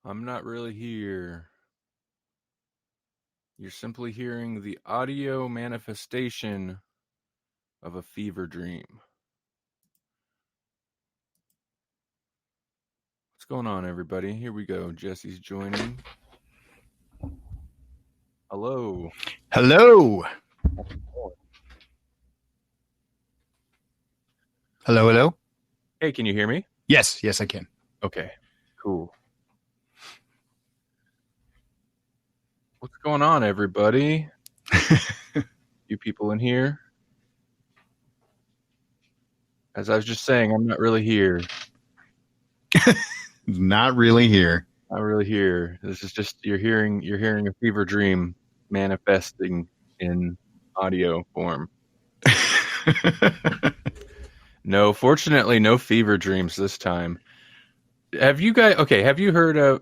I'm not really here. You're simply hearing the audio manifestation of a fever dream. What's going on, everybody? Here we go. Jesse's joining. Hello. Hello. Hello, hello. Hey, can you hear me? Yes, I can. Okay, cool. What's going on, everybody? You people in here? As I was just saying, I'm not really here. Not really here. Not really here. This is just you're hearing a fever dream manifesting in audio form. No, fortunately, no fever dreams this time. Have you heard of...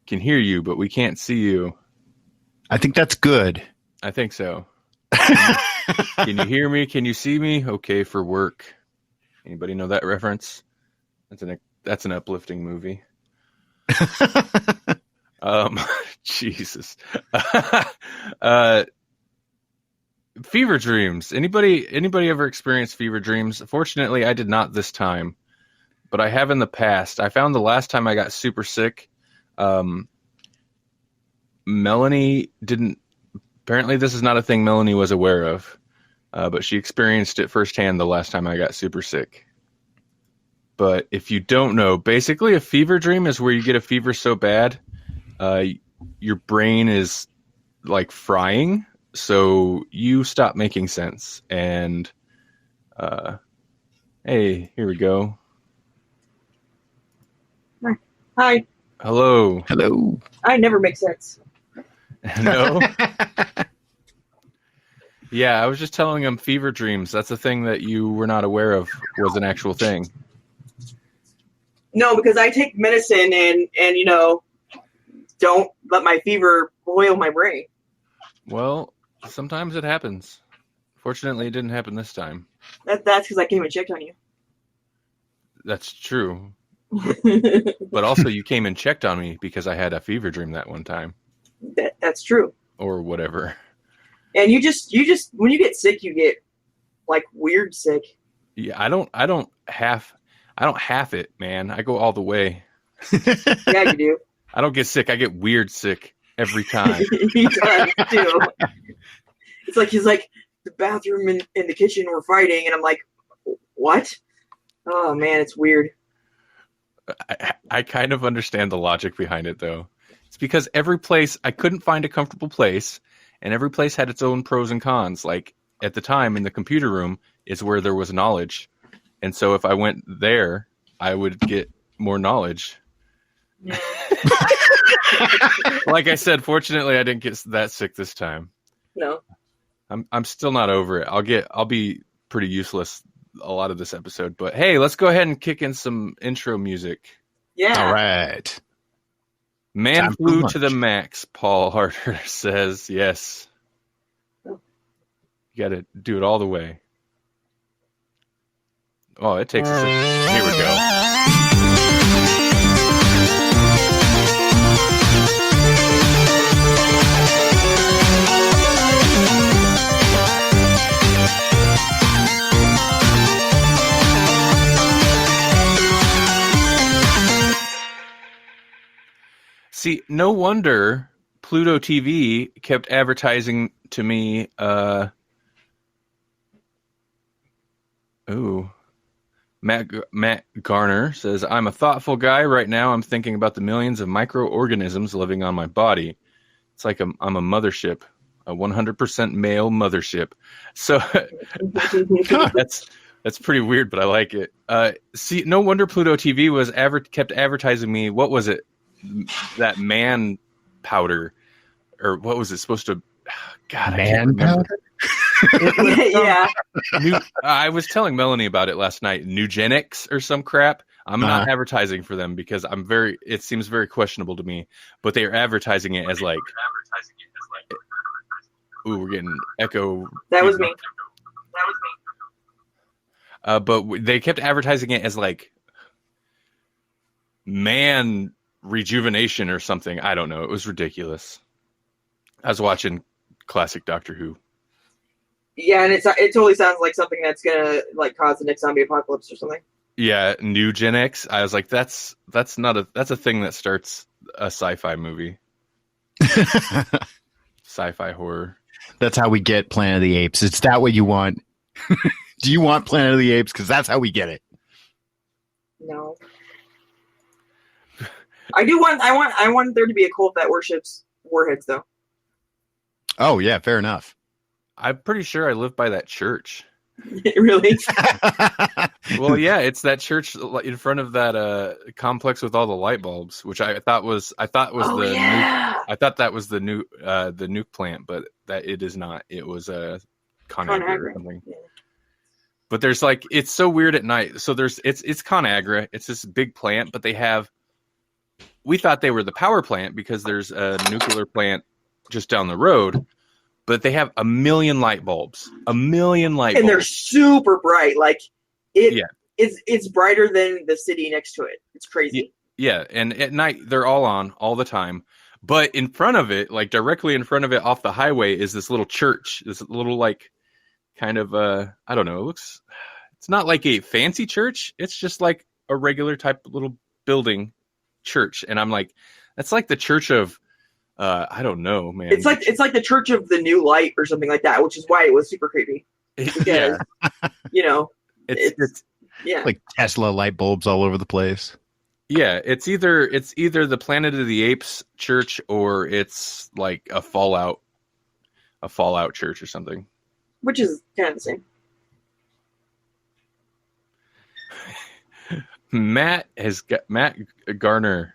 Can hear you, but we can't see you. I think that's good. I think so. Can you hear me? Can you see me? Okay for work. Anybody know that reference? That's an uplifting movie. Jesus. Fever dreams. Anybody ever experienced fever dreams? Fortunately, I did not this time, but I have in the past. I found the last time I got super sick, Melanie didn't. Apparently, this is not a thing Melanie was aware of, but she experienced it firsthand the last time I got super sick. But if you don't know, basically a fever dream is where you get a fever so bad, your brain is like frying. So you stop making sense, and hey, here we go. Hi. Hello. Hello. I never make sense. No? Yeah, I was just telling him fever dreams. That's a thing that you were not aware of was an actual thing. No, because I take medicine and don't let my fever boil my brain. Well, sometimes it happens. Fortunately, it didn't happen this time. That's because I came and checked on you. That's true. But also, you came and checked on me because I had a fever dream that one time. That's true. Or whatever. And you just when you get sick, you get like weird sick. Yeah, I don't half it, man. I go all the way. Yeah, you do. I don't get sick. I get weird sick every time. He does too. It's like he's like, the bathroom and the kitchen were fighting, and I'm like, what? Oh man, it's weird. I kind of understand the logic behind it, though. It's because every place, I couldn't find a comfortable place, and every place had its own pros and cons. Like, at the time, in the computer room is where there was knowledge. And so if I went there, I would get more knowledge. Like I said, fortunately, I didn't get that sick this time. No. I'm still not over it. I'll be pretty useless a lot of this episode. But hey, let's go ahead and kick in some intro music. Yeah. All right. Man flew to the max, Paul Harder says. Yes. You got to do it all the way. Oh, it takes us. Here we go. See, no wonder Pluto TV kept advertising to me. Matt Garner says, I'm a thoughtful guy. Right now I'm thinking about the millions of microorganisms living on my body. It's like I'm a mothership, a 100% male mothership. So that's pretty weird, but I like it. See, no wonder Pluto TV was kept advertising me. What was it? That man powder, or what was it supposed to? God, man powder. Yeah. I was telling Melanie about it last night. Nugenics or some crap. I'm not advertising for them because it seems very questionable to me. But they are advertising it as like. Ooh, we're getting echo. That was me. But they kept advertising it as like man rejuvenation or something. I don't know. It was ridiculous. I was watching classic Doctor Who. Yeah, and it totally sounds like something that's gonna like cause the next zombie apocalypse or something. Yeah, new Gen X. I was like, that's a thing that starts a sci-fi movie. Sci-fi horror. That's how we get Planet of the Apes. Is that what you want? Do you want Planet of the Apes? Because that's how we get it. No. I want there to be a cult that worships warheads, though. Oh yeah, fair enough. I'm pretty sure I live by that church. Really? Well, yeah, it's that church in front of that complex with all the light bulbs, which I thought was nuke. I thought that was the nuke plant, but that it is not. It was a ConAgra or something. Yeah. But there's like, it's so weird at night. So it's ConAgra. It's this big plant, but we thought they were the power plant because there's a nuclear plant just down the road. But they have 1 million light bulbs. 1 million light bulbs. And they're super bright. Like, it's brighter than the city next to it. It's crazy. Yeah, and at night, they're all on all the time. But in front of it, like directly in front of it off the highway, is this little church. This little, like, kind of, I don't know, it's not like a fancy church. It's just like a regular type of little building church. And I'm like, that's like the church of, I don't know, man. It's like the Church of the New Light or something like that, which is why it was super creepy. Because, it's like Tesla light bulbs all over the place. Yeah, it's either the Planet of the Apes church or it's like a Fallout church or something. Which is kind of the same. Matt Garner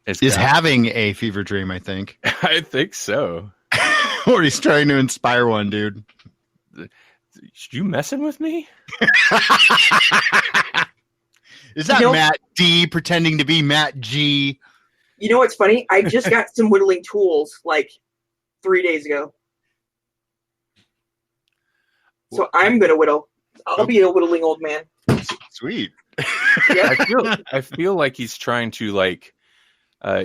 is having a fever dream, I think. I think so. Or he's trying to inspire one, dude. You messing with me? Is that Matt D pretending to be Matt G? You know what's funny? I just got some whittling tools like 3 days ago. So I'm going to whittle. I'll be a whittling old man. Sweet. Yeah. I feel like he's trying to like,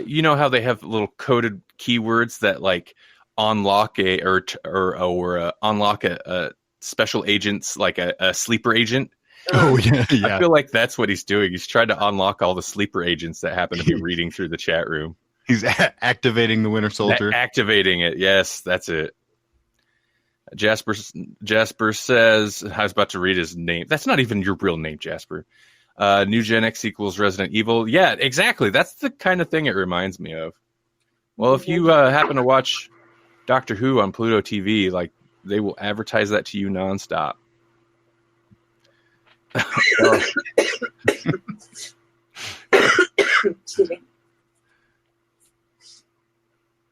you know how they have little coded keywords that like unlock unlock a special agent's like a sleeper agent. Oh yeah. I feel like that's what he's doing. He's trying to unlock all the sleeper agents that happen to be reading through the chat room. He's activating the Winter Soldier. Activating it. Yes, that's it. Jasper says, I was about to read his name. That's not even your real name, Jasper. New Gen X equals Resident Evil. Yeah, exactly. That's the kind of thing it reminds me of. Well, if you happen to watch Doctor Who on Pluto TV, like they will advertise that to you nonstop. Excuse me.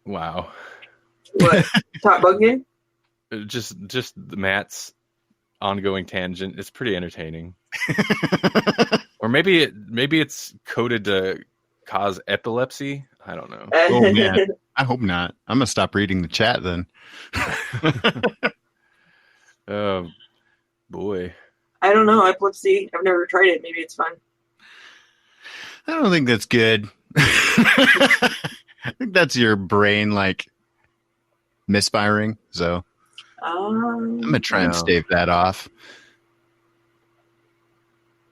Wow. What? Top bug game? Just Matt's ongoing tangent. It's pretty entertaining. Or maybe it's coded to cause epilepsy. I don't know. Oh man, I hope not. I'm gonna stop reading the chat then. Oh boy. I don't know. Epilepsy. I've never tried it. Maybe it's fun. I don't think that's good. I think that's your brain like misfiring. So I'm gonna try and stave that off.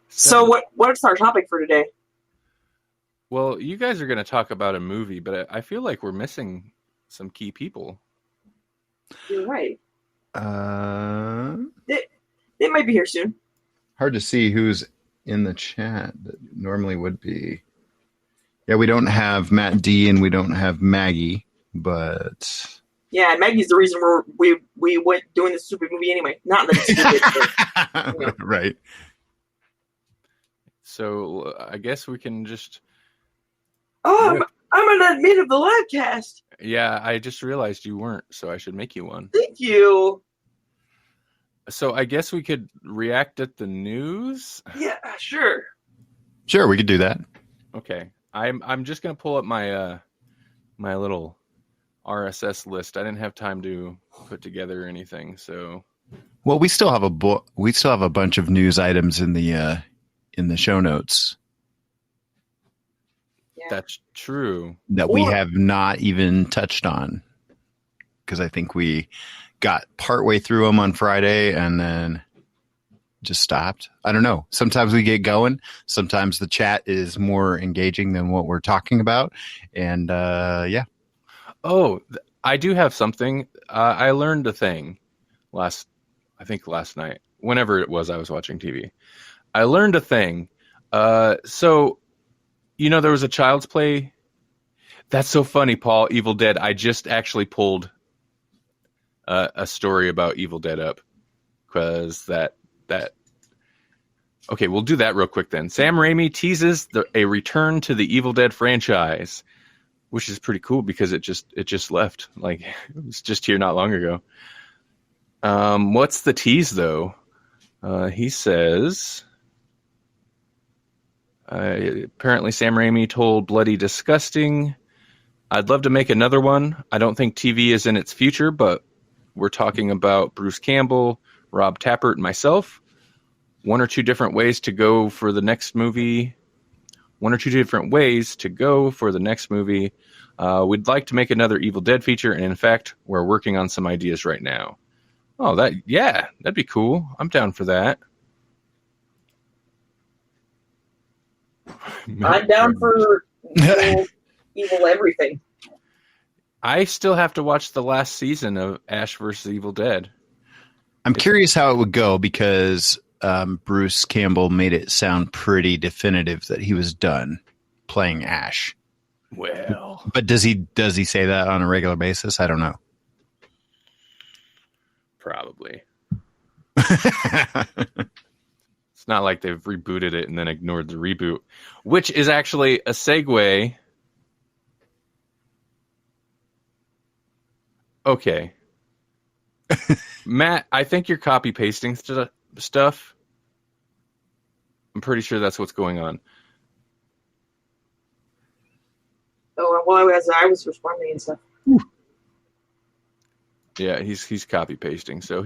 So what's our topic for today? Well, you guys are going to talk about a movie, but I feel like we're missing some key people. You're right. They might be here soon. Hard to see who's in the chat that normally would be. Yeah, we don't have Matt D and we don't have Maggie, but yeah, Maggie's the reason we went doing this stupid movie anyway. Not that it's stupid, but, right. So I guess we can just. Oh, I'm an admin of the livecast. Yeah, I just realized you weren't, so I should make you one. Thank you. So I guess we could react at the news. Yeah, sure. Sure, we could do that. Okay, I'm just gonna pull up my my little RSS list. I didn't have time to put together anything, so. Well, we still have a bunch of news items in the show notes. Yeah, That's true. That we have not even touched on. Because I think we got partway through them on Friday and then just stopped. I don't know. Sometimes we get going. Sometimes the chat is more engaging than what we're talking about. And yeah. Oh, I do have something. I learned a thing last night. Whenever it was I was watching TV. I learned a thing. So, there was a Child's Play. That's so funny, Paul. Evil Dead. I just actually pulled a story about Evil Dead up because that. Okay, we'll do that real quick then. Sam Raimi teases a return to the Evil Dead franchise, which is pretty cool because it just left. Like it was just here not long ago. What's the tease though? He says. Apparently, Sam Raimi told Bloody Disgusting, "I'd love to make another one. I don't think TV is in its future, but we're talking about Bruce Campbell, Rob Tappert, and myself. One or two different ways to go for the next movie. We'd like to make another Evil Dead feature, and in fact, we're working on some ideas right now." Oh, that'd be cool. I'm down for that. I'm down for evil everything. I still have to watch the last season of Ash vs. Evil Dead. I'm curious how it would go because Bruce Campbell made it sound pretty definitive that he was done playing Ash. Well, but does he say that on a regular basis? I don't know. Probably. It's not like they've rebooted it and then ignored the reboot, which is actually a segue. Okay. Matt, I think you're copy pasting stuff. I'm pretty sure that's what's going on. Oh, well, as I was responding and stuff. Whew. Yeah, he's copy pasting. So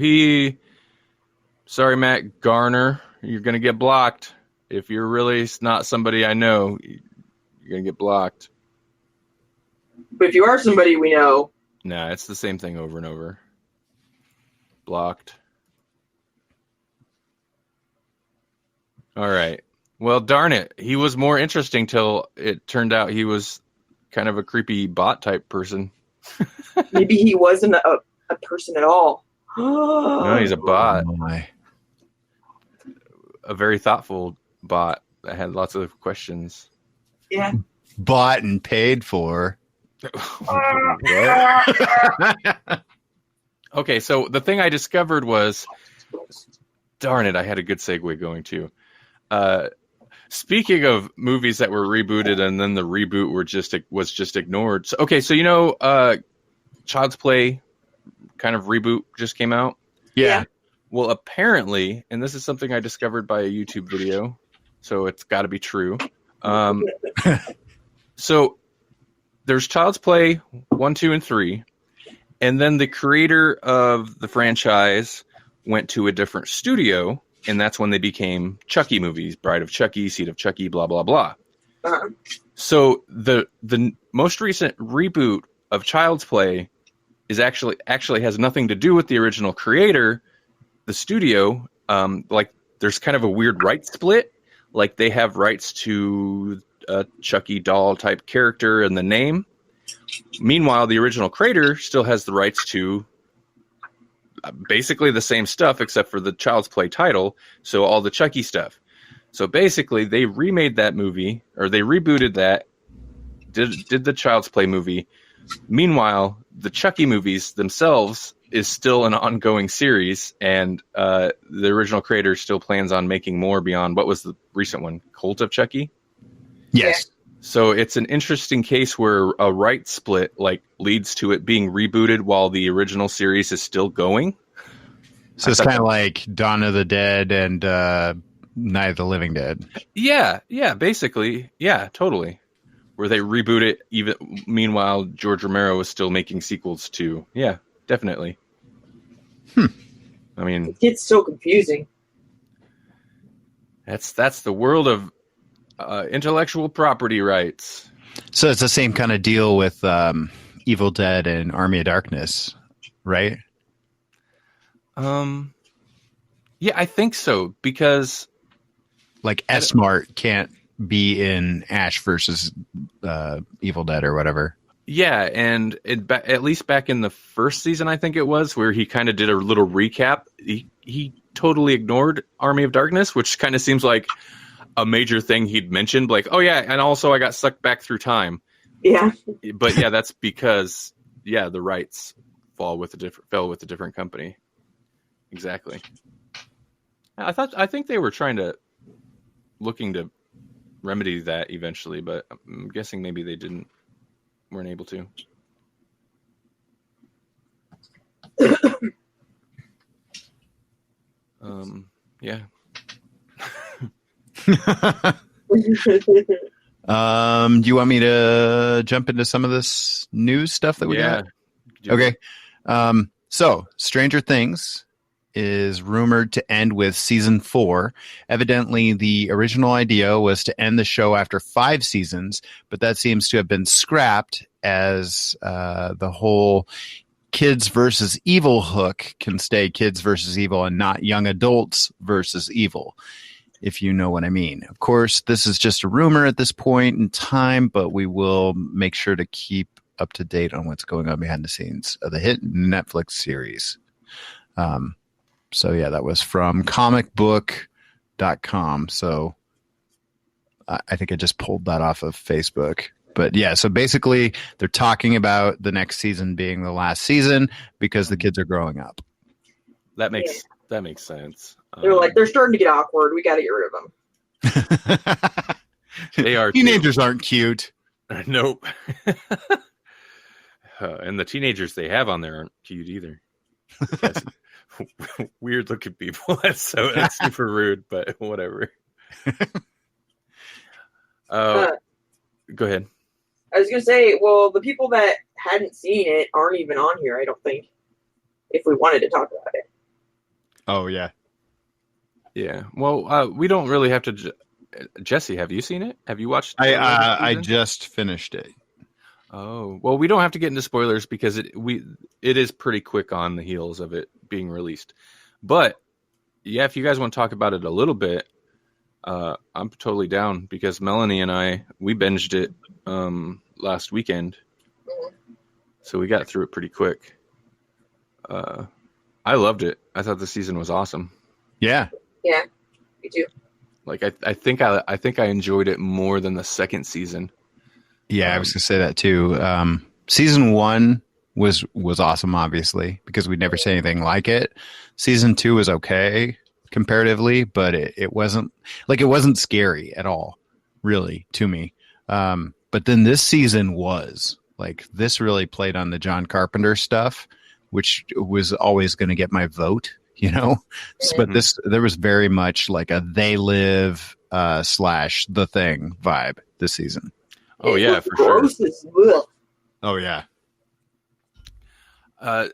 sorry, Matt Garner, you're going to get blocked. If you're really not somebody I know, you're going to get blocked. But if you are somebody we know. Nah, it's the same thing over and over. Blocked. All right. Well, darn it. He was more interesting till it turned out he was kind of a creepy bot type person. Maybe he wasn't a person at all. No, he's a bot. Oh my. A very thoughtful bot that had lots of questions. Yeah. Bought and paid for. Okay, so the thing I discovered was, darn it, I had a good segue going too. Speaking of movies that were rebooted and then the reboot was just ignored. So, okay, so Child's Play kind of reboot just came out. Yeah. Well, apparently, and this is something I discovered by a YouTube video, so it's got to be true. So there's Child's Play 1, 2, and 3, and then the creator of the franchise went to a different studio, and that's when they became Chucky movies, Bride of Chucky, Seed of Chucky, blah, blah, blah. Uh-huh. So the most recent reboot of Child's Play is actually has nothing to do with the original creator, the studio. Like there's kind of a weird rights split. Like they have rights to a Chucky doll type character and the name. Meanwhile, the original creator still has the rights to basically the same stuff except for the Child's Play title. So all the Chucky stuff. So basically they remade that movie, or they rebooted that, did the Child's Play movie. Meanwhile, the Chucky movies themselves is still an ongoing series, and the original creator still plans on making more beyond, what was the recent one, Cult of Chucky? Yes. So it's an interesting case where a right split leads to it being rebooted while the original series is still going. So it's kind of like Dawn of the Dead and Night of the Living Dead. Yeah, basically. Yeah, totally. Where they reboot it, even meanwhile George Romero was still making sequels to. Yeah, definitely. I mean, it's so confusing. That's the world of intellectual property rights. So it's the same kind of deal with Evil Dead and Army of Darkness, right? Yeah, I think so, because like S-Mart can't be in Ash versus Evil Dead or whatever. Yeah, and at least back in the first season, I think it was, where he kind of did a little recap. He totally ignored Army of Darkness, which kind of seems like a major thing he'd mentioned. Like, oh yeah, and also I got sucked back through time. Yeah. But yeah, that's because the rights fell with a different company. Exactly. I think they were looking to remedy that eventually, but I'm guessing maybe they weren't able to. Yeah. Do you want me to jump into some of this news stuff that we got? Okay. So Stranger Things is rumored to end with season 4. Evidently, the original idea was to end the show after 5 seasons, but that seems to have been scrapped as the whole kids versus evil hook can stay kids versus evil and not young adults versus evil, if you know what I mean. Of course, this is just a rumor at this point in time, but we will make sure to keep up to date on what's going on behind the scenes of the hit Netflix series. So yeah, that was from comicbook.com. So I think I just pulled that off of Facebook. But yeah, so basically they're talking about the next season being the last season because the kids are growing up. That makes sense. They're starting to get awkward. We got to get rid of them. They are. Teenagers aren't cute. Nope. And the teenagers they have on there aren't cute either. Weird looking people. That's super rude, but whatever. Go ahead. I was going to say, well, the people that hadn't seen it aren't even on here, I don't think, if we wanted to talk about it. Oh, yeah. Yeah. Well, we don't really have to. Jesse, have you seen it? Have you watched it? I just finished it. Oh, well, we don't have to get into spoilers because it is pretty quick on the heels of it being released. But yeah, if you guys want to talk about it a little bit, I'm totally down because Melanie and we binged it last weekend. So we got through it pretty quick. I loved it. I thought the season was awesome. Yeah. Yeah, me too. Like I think I enjoyed it more than the second season. Yeah, I was gonna say that too. Season 1 was awesome, obviously, because we'd never seen anything like it. Season 2 was okay comparatively, but it wasn't scary at all, really, to me. But then this season was like, this really played on the John Carpenter stuff, which was always going to get my vote, you know. But there was very much like a They Live / The Thing vibe this season. Oh yeah, for sure. Oh yeah. I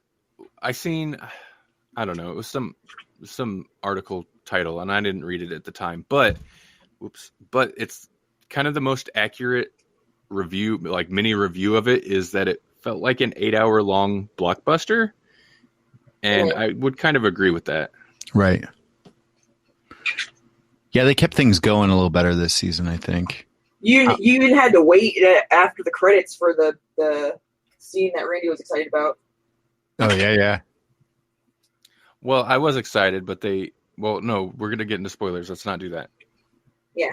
seen, I don't know, it was some article title, and I didn't read it at the time, but it's kind of the most accurate review, like mini review of it, is that it felt like an 8-hour long blockbuster, and I would kind of agree with that. Right. Yeah, they kept things going a little better this season, I think. You even had to wait after the credits for the scene that Randy was excited about. Oh yeah. Well, I was excited, but no, we're going to get into spoilers. Let's not do that. Yeah.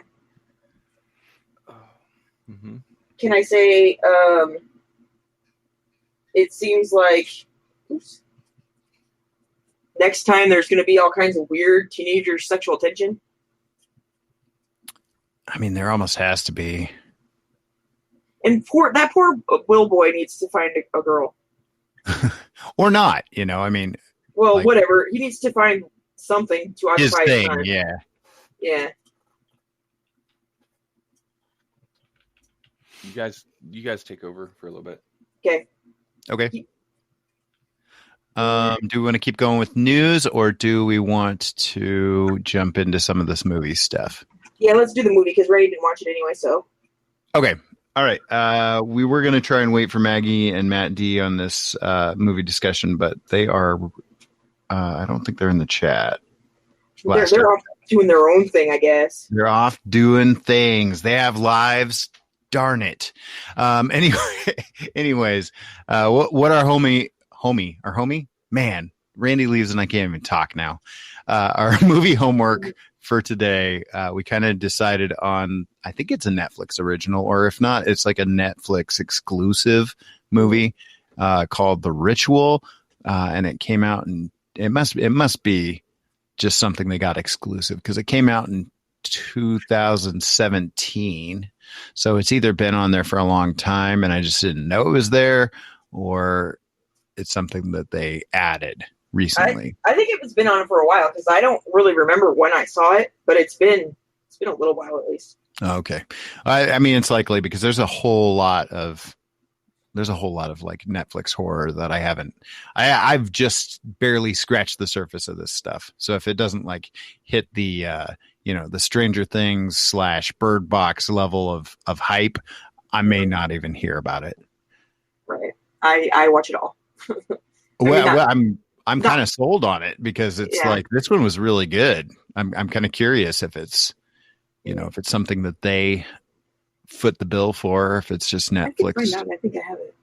Mm-hmm. Can I say, it seems like next time there's going to be all kinds of weird teenager sexual tension? I mean, there almost has to be. And that poor Will boy needs to find a girl. Or not, you know, I mean. Well, like, whatever. He needs to find something to occupy his time. Yeah. Yeah. You guys take over for a little bit. Okay. Do we want to keep going with news, or do we want to jump into some of this movie stuff? Yeah, let's do the movie because Ray didn't watch it anyway, so. Okay. All right. We were going to try and wait for Maggie and Matt D on this movie discussion, but they are. I don't think they're in the chat. They're off doing their own thing, I guess. They're off doing things. They have lives. Darn it. Anyways, what our homie, man, Randy leaves and I can't even talk now. Our movie homework for today, we kind of decided on, I think it's a Netflix original, or if not, it's like a Netflix exclusive movie called The Ritual, and it came out, and it must be just something they got exclusive because it came out in 2017. So it's either been on there for a long time and I just didn't know it was there, or it's something that they added recently. I think it's been on for a while because I don't really remember when I saw it, but it's been a little while at least. Okay. I mean, it's likely because there's a whole lot of like Netflix horror that I've just barely scratched the surface of this stuff. So if it doesn't like hit the, the Stranger Things / Bird Box level of hype, I may not even hear about it. Right. I watch it all. I'm kind of sold on it because it's like, this one was really good. I'm kind of curious if it's, if it's something that they foot the bill for, or if it's just Netflix. I think I have it.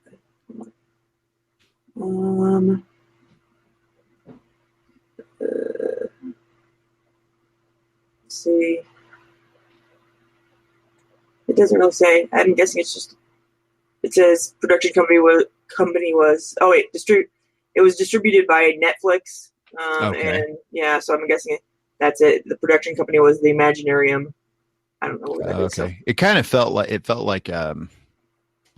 Let's see. It doesn't really say. I'm guessing it says production company was. It was distributed by Netflix. Okay. And so I'm guessing that's it. The production company was the Imaginarium. I don't know what that is. Okay. It kind of felt like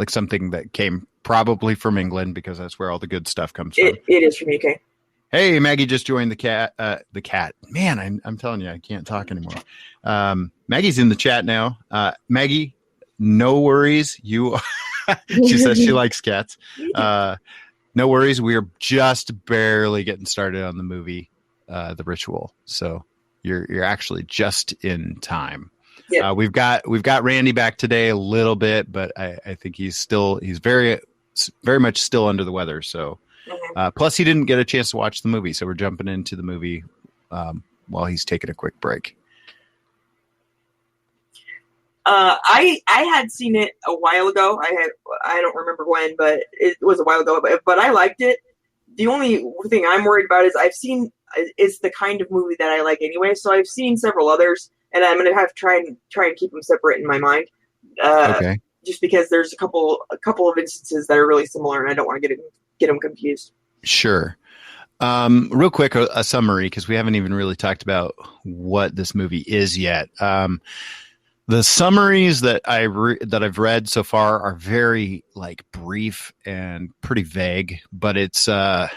something that came probably from England because that's where all the good stuff comes from. It is from UK. Hey, Maggie just joined the cat. Man, I'm telling you, I can't talk anymore. Maggie's in the chat now. Maggie, no worries. She says she likes cats. No worries. We're just barely getting started on the movie, The Ritual. So you're actually just in time. Yeah. We've got Randy back today a little bit, but I think he's very, very much still under the weather. So, plus he didn't get a chance to watch the movie. So we're jumping into the movie while he's taking a quick break. I had seen it a while ago. I don't remember when, but it was a while ago. But I liked it. The only thing I'm worried about is it's the kind of movie that I like anyway. So I've seen several others, and I'm gonna have to try and keep them separate in my mind. Okay. Just because there's a couple of instances that are really similar, and I don't want to get them confused. Sure. Real quick, a summary because we haven't even really talked about what this movie is yet. The summaries that I've read so far are very like brief and pretty vague, but it's a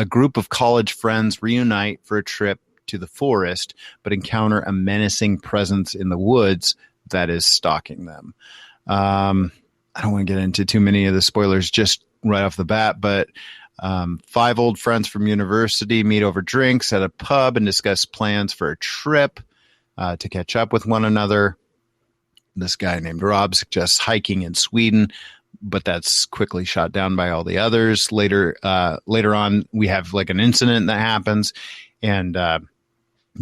group of college friends reunite for a trip to the forest, but encounter a menacing presence in the woods that is stalking them. I don't want to get into too many of the spoilers just right off the bat, but 5 old friends from university meet over drinks at a pub and discuss plans for a trip to catch up with one another. This guy named Rob suggests hiking in Sweden, but that's quickly shot down by all the others. Later on, we have like an incident that happens, and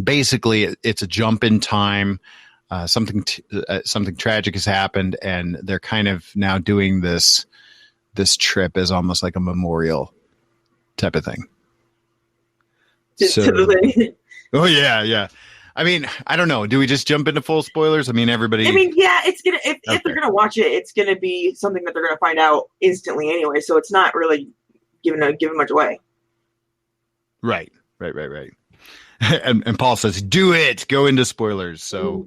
basically it's a jump in time. Something tragic has happened, and they're kind of now doing this trip as almost like a memorial type of thing. Oh yeah. I mean, I don't know. Do we just jump into full spoilers? I mean, everybody. Yeah. It's gonna if they're gonna watch it, it's gonna be something that they're gonna find out instantly anyway. So it's not really giving much away. Right. And Paul says, "Do it. Go into spoilers." So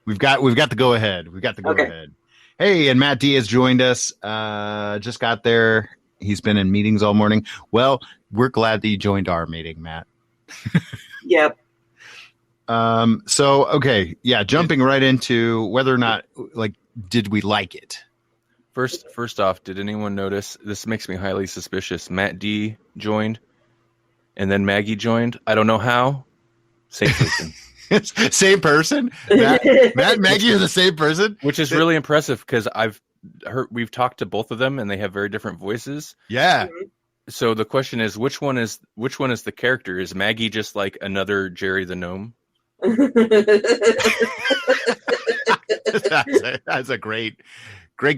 we've got the go ahead. Ahead. Hey, and Matt D has joined us. Just got there. He's been in meetings all morning. Well, we're glad that you joined our meeting, Matt. Yep. Jumping right into whether or not did we like it? First off, did anyone notice? This makes me highly suspicious. Matt D joined, and then Maggie joined. I don't know how. Same person. Same person? Matt and Maggie are the same person? Which is really impressive because I've we've talked to both of them, and they have very different voices. Yeah. So the question is, which one is the character? Is Maggie just like another Jerry the Gnome? That's a great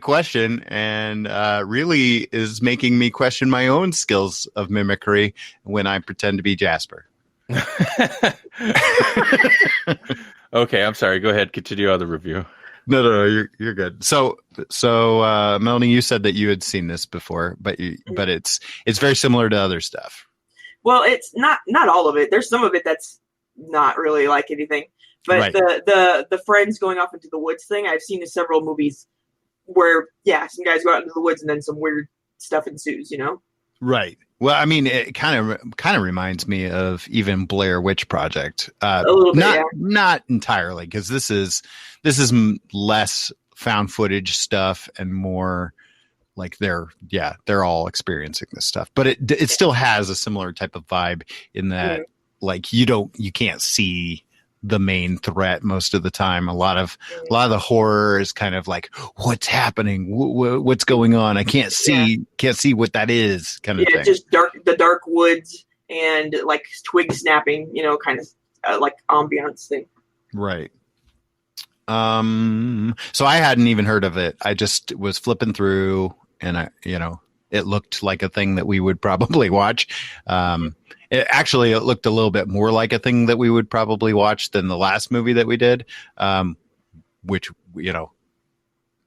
question, and really is making me question my own skills of mimicry when I pretend to be Jasper. Okay, I'm sorry. Go ahead. Continue on the review. No, you're good. So, Melanie, you said that you had seen this before, but it's very similar to other stuff. Well, it's not all of it. There's some of it that's not really like anything. But Right. the friends going off into the woods thing, I've seen in several movies where, some guys go out into the woods and then some weird stuff ensues, Right. Well, I mean, it kind of reminds me of even Blair Witch Project. A little bit, not entirely, because this is less found footage stuff and more like they're all experiencing this stuff. But it still has a similar type of vibe in that like you can't see the main threat most of the time. A lot of the horror is kind of like, what's happening? What's going on? I can't see what that is, kind of thing. Just the dark woods and like twig snapping, kind of like ambiance thing. Right. So I hadn't even heard of it. I just was flipping through, and it looked like a thing that we would probably watch. It looked a little bit more like a thing that we would probably watch than the last movie that we did, which,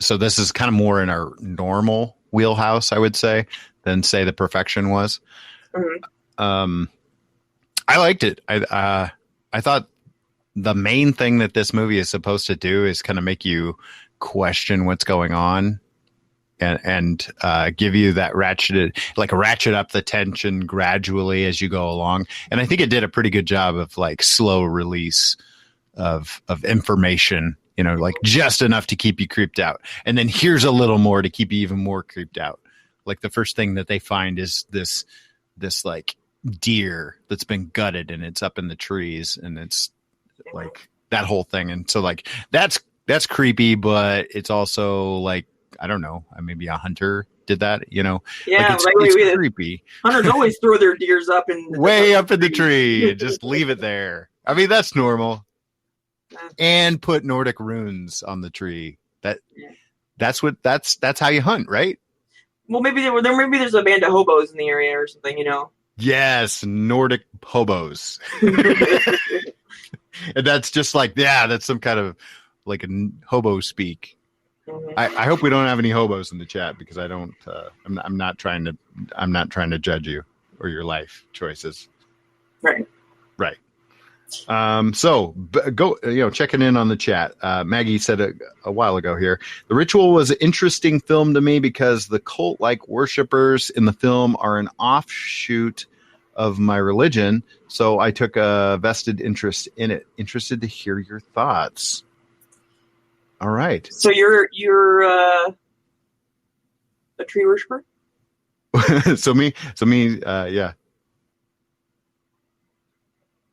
so this is kind of more in our normal wheelhouse, I would say, than say The Perfection was. Mm-hmm. I liked it. I thought the main thing that this movie is supposed to do is kind of make you question what's going on. And give you that ratchet up the tension gradually as you go along. And I think it did a pretty good job of like slow release of information, like just enough to keep you creeped out. And then here's a little more to keep you even more creeped out. Like the first thing that they find is this like deer that's been gutted and it's up in the trees, and it's like that whole thing. And so like that's creepy, but it's also like, I don't know, maybe a hunter did that, Yeah, like it's creepy. Hunters always throw their deers up in way up in the tree and just leave it there. I mean, that's normal. And put Nordic runes on the tree. That's how you hunt, right? Well, maybe maybe there's a band of hobos in the area or something, Yes, Nordic hobos. And that's just like, that's some kind of like a hobo speak. I hope we don't have any hobos in the chat, because I don't. I'm not trying to judge you or your life choices. Right. So go. Checking in on the chat. Maggie said a while ago here, The Ritual was an interesting film to me because the cult-like worshippers in the film are an offshoot of my religion, so I took a vested interest in it. Interested to hear your thoughts. All right. So you're a tree worshiper? so me, yeah.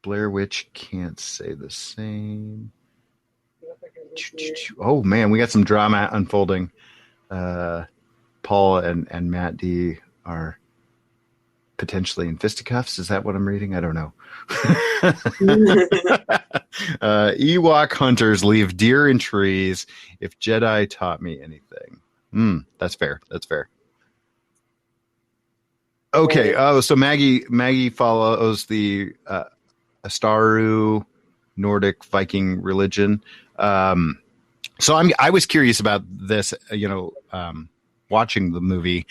Blair Witch can't say the same. Oh man, we got some drama unfolding. Paul and Matt D are potentially in fisticuffs. Is that what I'm reading? I don't know. Ewok hunters leave deer in trees. If Jedi taught me anything. That's fair. Okay. So Maggie follows the Astaru Nordic Viking religion. So I was curious about this, watching the movie.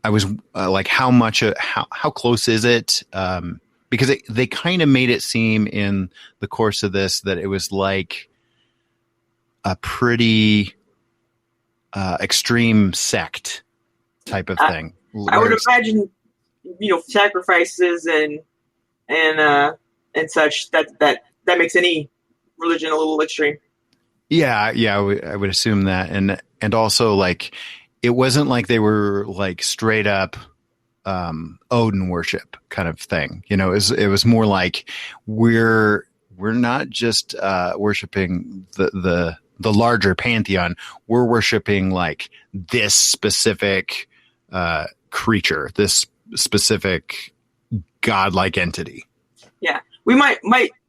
I was like, how close is it? Because they kind of made it seem in the course of this that it was like a pretty extreme sect type of thing. I would imagine, sacrifices and such that makes any religion a little extreme. Yeah, I would assume that, and also like it wasn't like they were like straight up Odin worship kind of thing. It was more like we're not just worshiping the the larger pantheon. We're worshiping like this specific creature, this specific godlike entity. Yeah, we might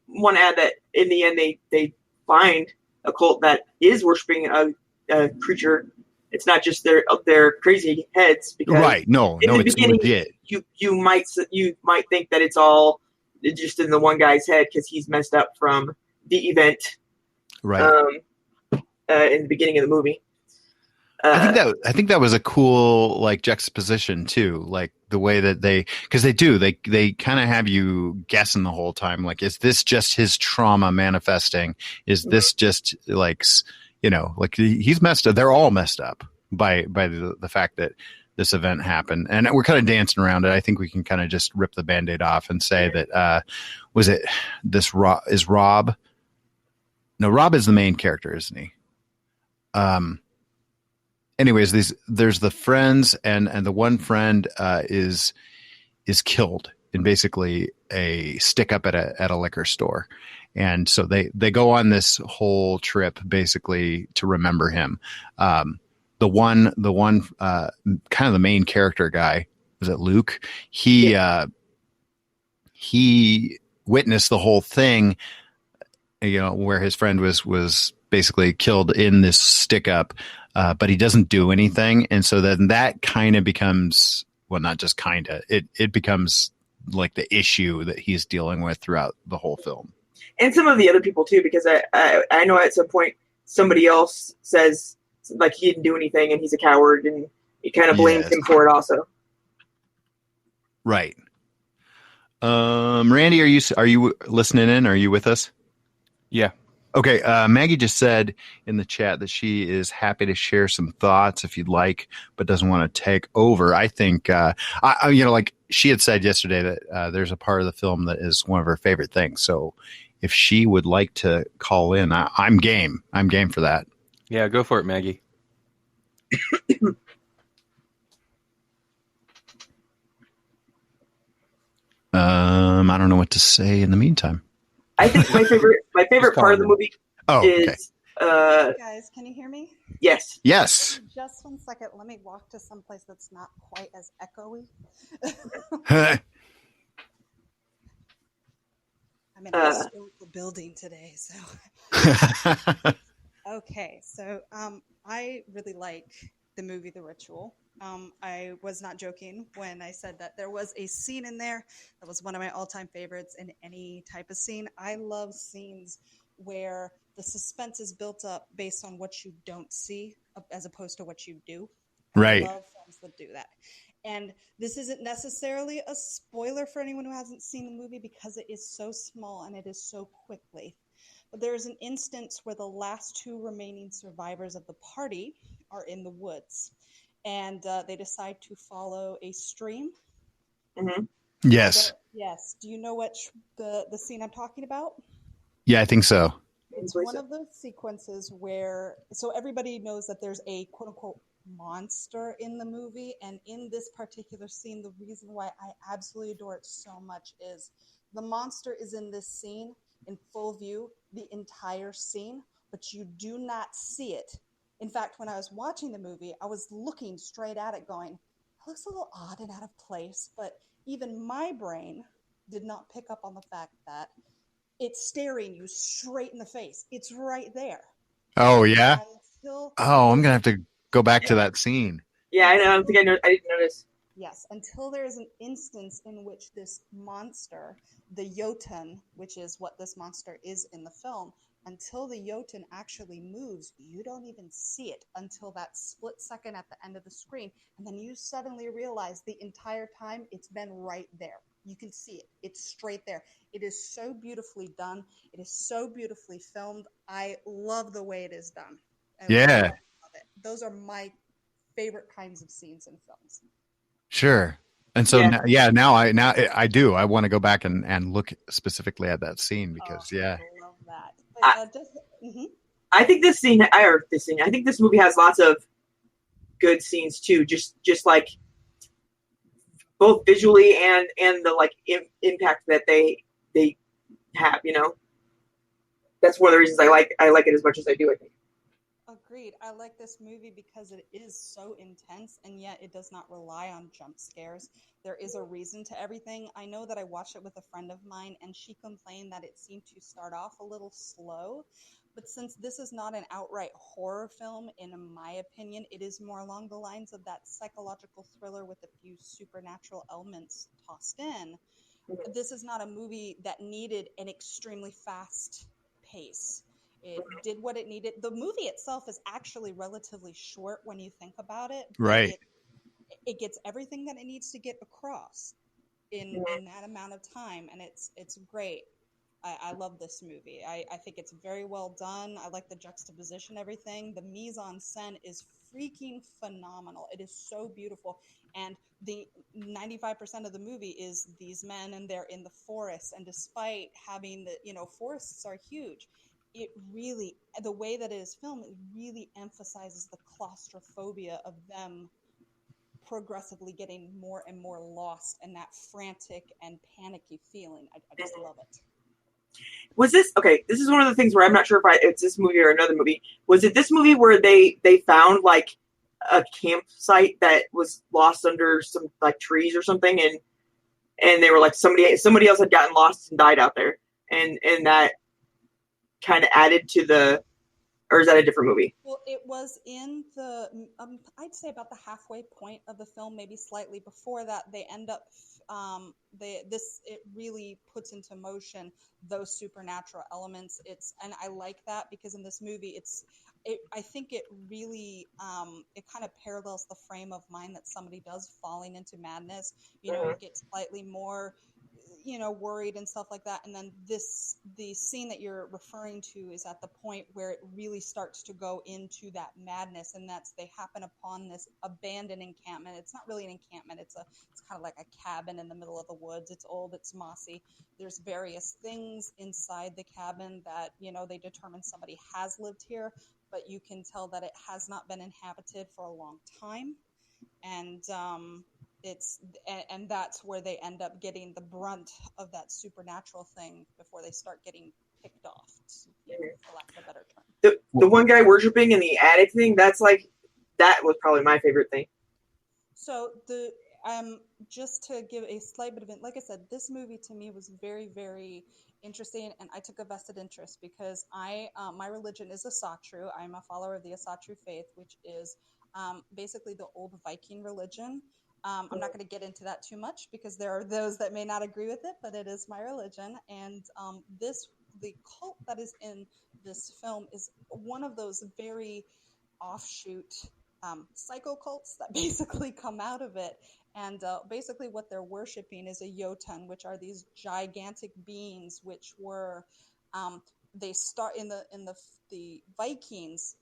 want to add that in the end they find a cult that is worshiping a creature. It's not just their crazy heads. Because right? No, it's legit. You might think that it's all just in the one guy's head because he's messed up from the event, right? In the beginning of the movie. I think that was a cool like juxtaposition too, like the way that they kind of have you guessing the whole time, like, is this just his trauma manifesting? Is this just like, like he's messed up? They're all messed up by the fact that this event happened, and we're kind of dancing around it. I think we can kind of just rip the Band-Aid off and say that was it this is Rob? No, Rob is the main character, isn't he? Anyways, there's the friends, and the one friend is killed in basically a stick up at a liquor store, and so they go on this whole trip basically to remember him. The one kind of the main character guy, was it Luke? He witnessed the whole thing, where his friend was basically killed in this stick up. But he doesn't do anything. And so then that kind of becomes, well, not just kind of, it becomes like the issue that he's dealing with throughout the whole film. And some of the other people too, because I know at some point somebody else says like he didn't do anything and he's a coward, and he kind of blames him for it also. Right. Randy, are you listening in? Are you with us? Yeah. Okay, Maggie just said in the chat that she is happy to share some thoughts if you'd like, but doesn't want to take over. I think, like she had said yesterday that there's a part of the film that is one of her favorite things. So if she would like to call in, I'm game. I'm game for that. Yeah, go for it, Maggie. I don't know what to say in the meantime. I think my favorite part of the movie is. Okay. Guys, can you hear me? Yes. Yes. Just 1 second. Let me walk to some place that's not quite as echoey. I'm in a historical building today, so. Okay, so I really like the movie The Ritual. I was not joking when I said that there was a scene in there that was one of my all-time favorites in any type of scene. I love scenes where the suspense is built up based on what you don't see as opposed to what you do. Right. I love films that do that. And this isn't necessarily a spoiler for anyone who hasn't seen the movie because it is so small and it is so quickly. But there is an instance where the last two remaining survivors of the party are in the woods. And they decide to follow a stream. Mm-hmm. Yes. Yes. Do you know what the scene I'm talking about? Yeah, I think so. It's one of those sequences where, so everybody knows that there's a quote unquote monster in the movie. And in this particular scene, the reason why I absolutely adore it so much is the monster is in this scene in full view, the entire scene, but you do not see it. In fact, when I was watching the movie, I was looking straight at it going, it looks a little odd and out of place, but even my brain did not pick up on the fact that it's staring you straight in the face. It's right there. Oh, yeah? I'm going to have to go back to that scene. Yeah, I know. I don't think I didn't notice. Yes, until there is an instance in which this monster, the Jotun, which is what this monster is in the film, until the Jotun actually moves, you don't even see it until that split second at the end of the screen. And then you suddenly realize the entire time it's been right there. You can see it. It's straight there. It is so beautifully done. It is so beautifully filmed. I love the way it is done. Yeah. Love it. Those are my favorite kinds of scenes in films. Sure. And so, now I do. I want to go back and look specifically at that scene because, I love that. I think this movie has lots of good scenes too. Just like both visually and the like impact that they have. That's one of the reasons I like it as much as I do. I think. Agreed. I like this movie because it is so intense and yet it does not rely on jump scares. There is a reason to everything. I know that I watched it with a friend of mine and she complained that it seemed to start off a little slow. But since this is not an outright horror film, in my opinion, it is more along the lines of that psychological thriller with a few supernatural elements tossed in. This is not a movie that needed an extremely fast pace. It did what it needed. The movie itself is actually relatively short when you think about it, but Right. it gets everything that it needs to get across in that amount of time, and it's great. I love this movie. I think it's very well done. I like the juxtaposition, everything. The mise en scène is freaking phenomenal. It is so beautiful. And the 95% of the movie is these men and they're in the forest. And despite having forests are huge, it really, the way that it is filmed, it really emphasizes the claustrophobia of them progressively getting more and more lost and that frantic and panicky feeling. I just love it. Was this okay? This is one of the things where I'm not sure if it's this movie or another movie. Was it this movie where they found like a campsite that was lost under some like trees or something, and they were like somebody else had gotten lost and died out there, and that kind of added to the, or is that a different movie? Well, it was in the I'd say about the halfway point of the film, maybe slightly before that. They end up it really puts into motion those supernatural elements. And I like that because in this movie I think it really it kind of parallels the frame of mind that somebody does falling into madness. It gets slightly more worried and stuff like that. And then the scene that you're referring to is at the point where it really starts to go into that madness. And they happen upon this abandoned encampment. It's not really an encampment. It's kind of like a cabin in the middle of the woods. It's old, it's mossy. There's various things inside the cabin that, they determine somebody has lived here, but you can tell that it has not been inhabited for a long time. And, and that's where they end up getting the brunt of that supernatural thing before they start getting picked off, for lack of a better term. The one guy worshiping in the attic thing, that was probably my favorite thing. So just to give a slight bit of it, like I said, this movie to me was very, very interesting, and I took a vested interest because my religion is Asatru. I'm a follower of the Asatru faith, which is basically the old Viking religion. I'm not going to get into that too much because there are those that may not agree with it, but it is my religion. And the cult that is in this film is one of those very offshoot psycho cults that basically come out of it. And basically what they're worshiping is a Jotun, which are these gigantic beings, which were they start in the Vikings.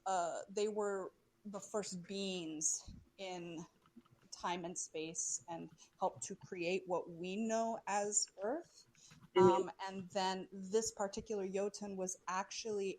They were the first beings in time and space and help to create what we know as Earth. And then this particular Jotun was actually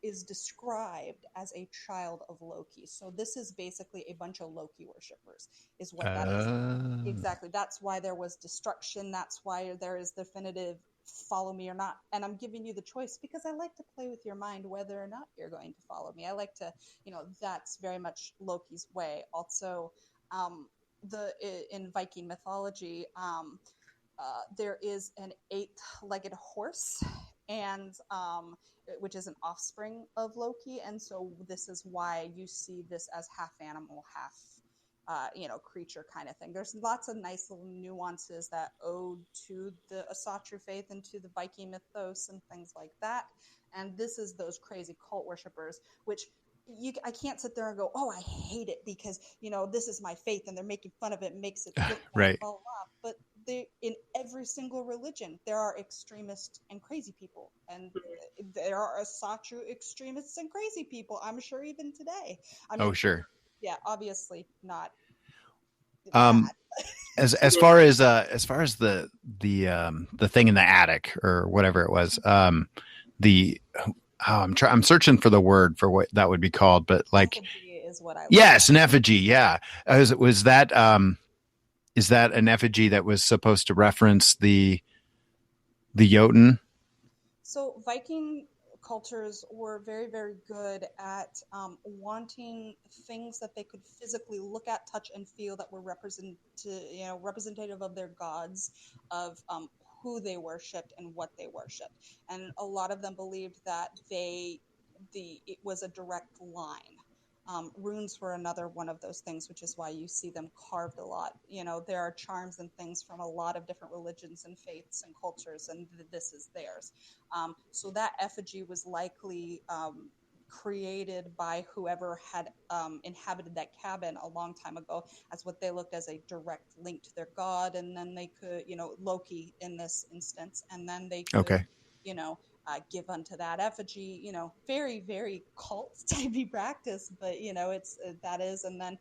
is described as a child of Loki. So this is basically a bunch of Loki worshippers is what that is. Exactly. That's why there was destruction. That's why there is definitive follow me or not. And I'm giving you the choice because I like to play with your mind whether or not you're going to follow me. I like to, that's very much Loki's way. Also, in Viking mythology, there is an 8-legged horse, and which is an offspring of Loki, and so this is why you see this as half animal, half creature kind of thing. There's lots of nice little nuances that ode to the Asatru faith and to the Viking mythos and things like that. And this is those crazy cult worshippers, which I can't sit there and go, oh, I hate it because, this is my faith and they're making fun of it, makes it look right. Blah, blah, blah. But in every single religion, there are extremists and crazy people. And there are Asatru extremists and crazy people, I'm sure even today. Sure. Yeah, obviously not. As far as the thing in the attic or whatever it was, I'm searching for the word for what that would be called, but like, is what I yes, an effigy. Yeah. Was that, is that an effigy that was supposed to reference the Jotun? So Viking cultures were very, very good at wanting things that they could physically look at, touch, and feel that were representative of their gods, of who they worshipped and what they worshipped. And a lot of them believed that it was a direct line. Runes were another one of those things, which is why you see them carved a lot. There are charms and things from a lot of different religions and faiths and cultures, and this is theirs. So that effigy was likely created by whoever had inhabited that cabin a long time ago as what they looked as a direct link to their god, and then they could, Loki in this instance, and then they could, give unto that effigy, very, very cult typey practice, but and then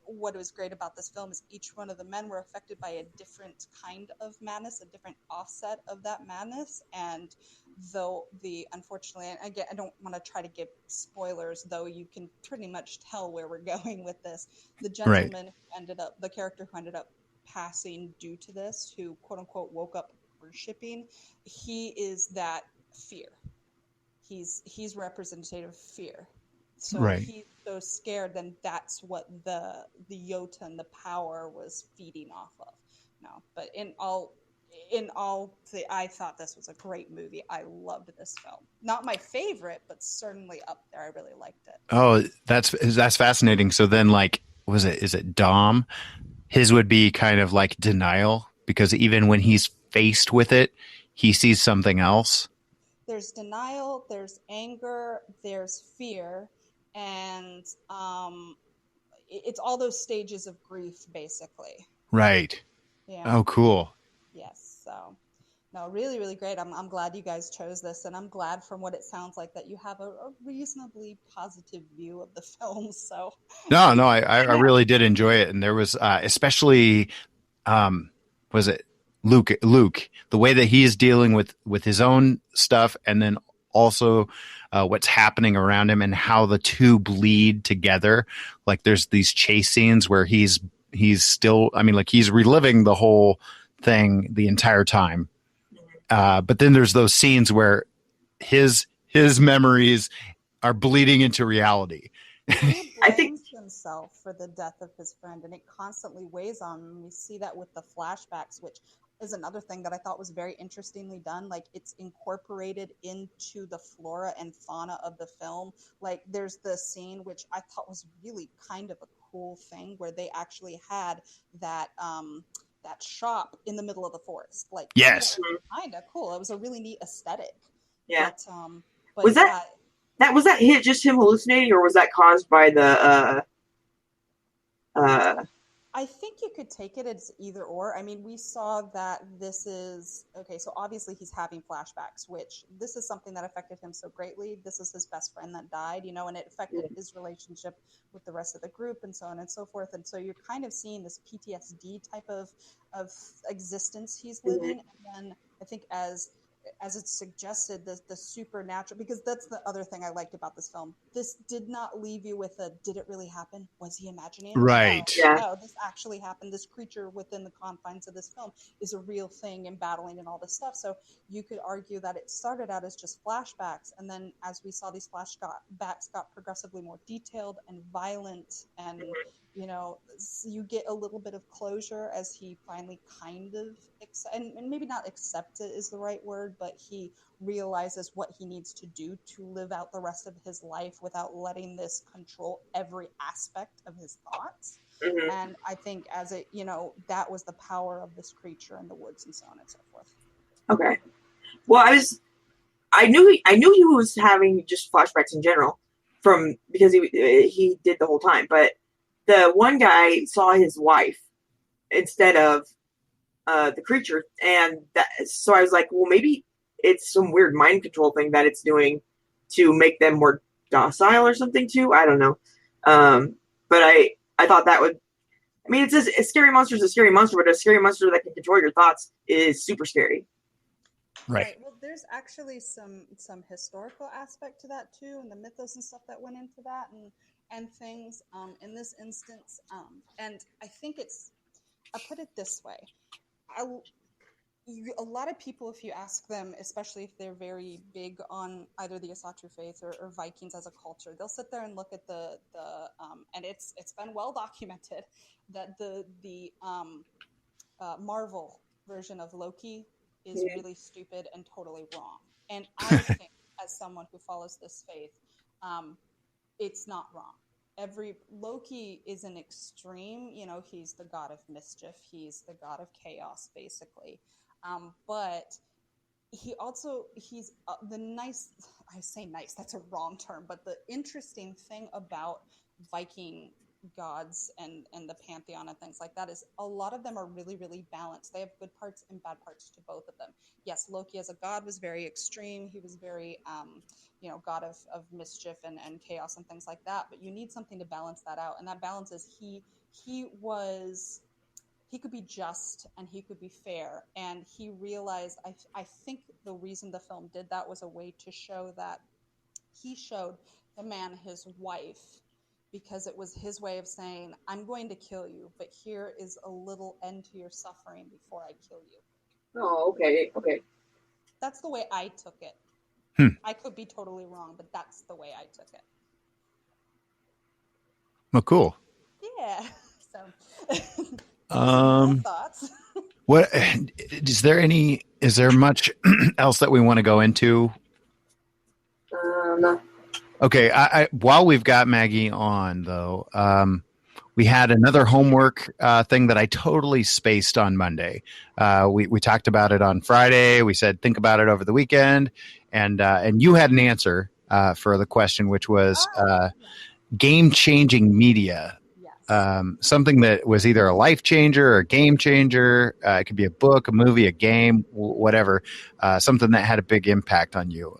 what was great about this film is each one of the men were affected by a different kind of madness, a different offset of that madness. And though unfortunately, and again, I don't want to try to give spoilers, though you can pretty much tell where we're going with this. The gentleman the character who ended up passing due to this, who quote unquote woke up worshipping, he is that fear. He's representative of fear. So he's so scared, then that's what the Jotun, the power, was feeding off of. No, but in all, I thought this was a great movie. I loved this film. Not my favorite, but certainly up there. I really liked it. Oh, that's fascinating. So then, is it Dom? His would be kind of like denial, because even when he's faced with it, he sees something else. There's denial, there's anger, there's fear, and it's all those stages of grief, basically. Right. Yeah. Oh, cool. Yes. So, no, really, really great. I'm glad you guys chose this, and I'm glad, from what it sounds like, that you have a reasonably positive view of the film. So. No, I really did enjoy it, and there was especially, was it Luke, the way that he is dealing with his own stuff, and then also what's happening around him, and how the two bleed together. Like, there's these chase scenes where he's still, he's reliving the whole thing the entire time. But then there's those scenes where his memories are bleeding into reality. I think himself for the death of his friend, and it constantly weighs on him. We see that with the flashbacks, which is another thing that I thought was very interestingly done. Like, it's incorporated into the flora and fauna of the film. Like, there's the scene, which I thought was really kind of a cool thing, where they actually had that shop in the middle of the forest. Like, yes, kind of cool. It was a really neat aesthetic. Yeah. But was that hit just him hallucinating, or was that caused by the I think you could take it as either or. We saw that this is okay. So obviously he's having flashbacks, which this is something that affected him so greatly. This is his best friend that died, and it affected his relationship with the rest of the group, and so on and so forth. And so you're kind of seeing this PTSD type of existence he's living. And then I think as it's suggested, the supernatural, because that's the other thing I liked about this film. This did not leave you with did it really happen? Was he imagining? Right. No, this actually happened. This creature within the confines of this film is a real thing, and battling and all this stuff. So you could argue that it started out as just flashbacks, and then as we saw, these flashbacks got progressively more detailed and violent, and you get a little bit of closure as he finally kind of and maybe not accept it is the right word, but he realizes what he needs to do to live out the rest of his life without letting this control every aspect of his thoughts. Mm-hmm. And I think that was the power of this creature in the woods, and so on and so forth. Okay. Well, I knew he was having just flashbacks in general because he did the whole time, but the one guy saw his wife instead of the creature, and so I was like, well, maybe it's some weird mind control thing that it's doing to make them more docile or something too. I don't know. But I thought that would. It's a scary monster is a scary monster, but a scary monster that can control your thoughts is super scary. Right. Well, there's actually some historical aspect to that too, and the mythos and stuff that went into that, and things in this instance. And I think I'll put it this way. a lot of people, if you ask them, especially if they're very big on either the Asatru faith or Vikings as a culture, they'll sit there and look at the and it's been well documented that the Marvel version of Loki is really stupid and totally wrong. And I think, as someone who follows this faith, it's not wrong. Every Loki is an extreme, he's the god of mischief, he's the god of chaos, basically. But he's the nice, I say nice, that's a wrong term, but the interesting thing about Viking gods and the pantheon and things like that is a lot of them are really, really balanced. They have good parts and bad parts to both of them. Yes, Loki as a god was very extreme. He was very, god of mischief and chaos and things like that. But you need something to balance that out. And that balance is he could be just and he could be fair. And he realized, I think the reason the film did that was a way to show that he showed the man his wife, because it was his way of saying, I'm going to kill you, but here is a little end to your suffering before I kill you. Oh, okay. That's the way I took it. I could be totally wrong, but that's the way I took it. Well, cool. Yeah. So, thoughts. What is there much else that we want to go into? Okay, while we've got Maggie on, though, we had another homework thing that I totally spaced on Monday. We talked about it on Friday. We said, think about it over the weekend. And you had an answer for the question, which was game-changing media. Yes. Something that was either a life changer or a game changer. It could be a book, a movie, a game, whatever. Something that had a big impact on you.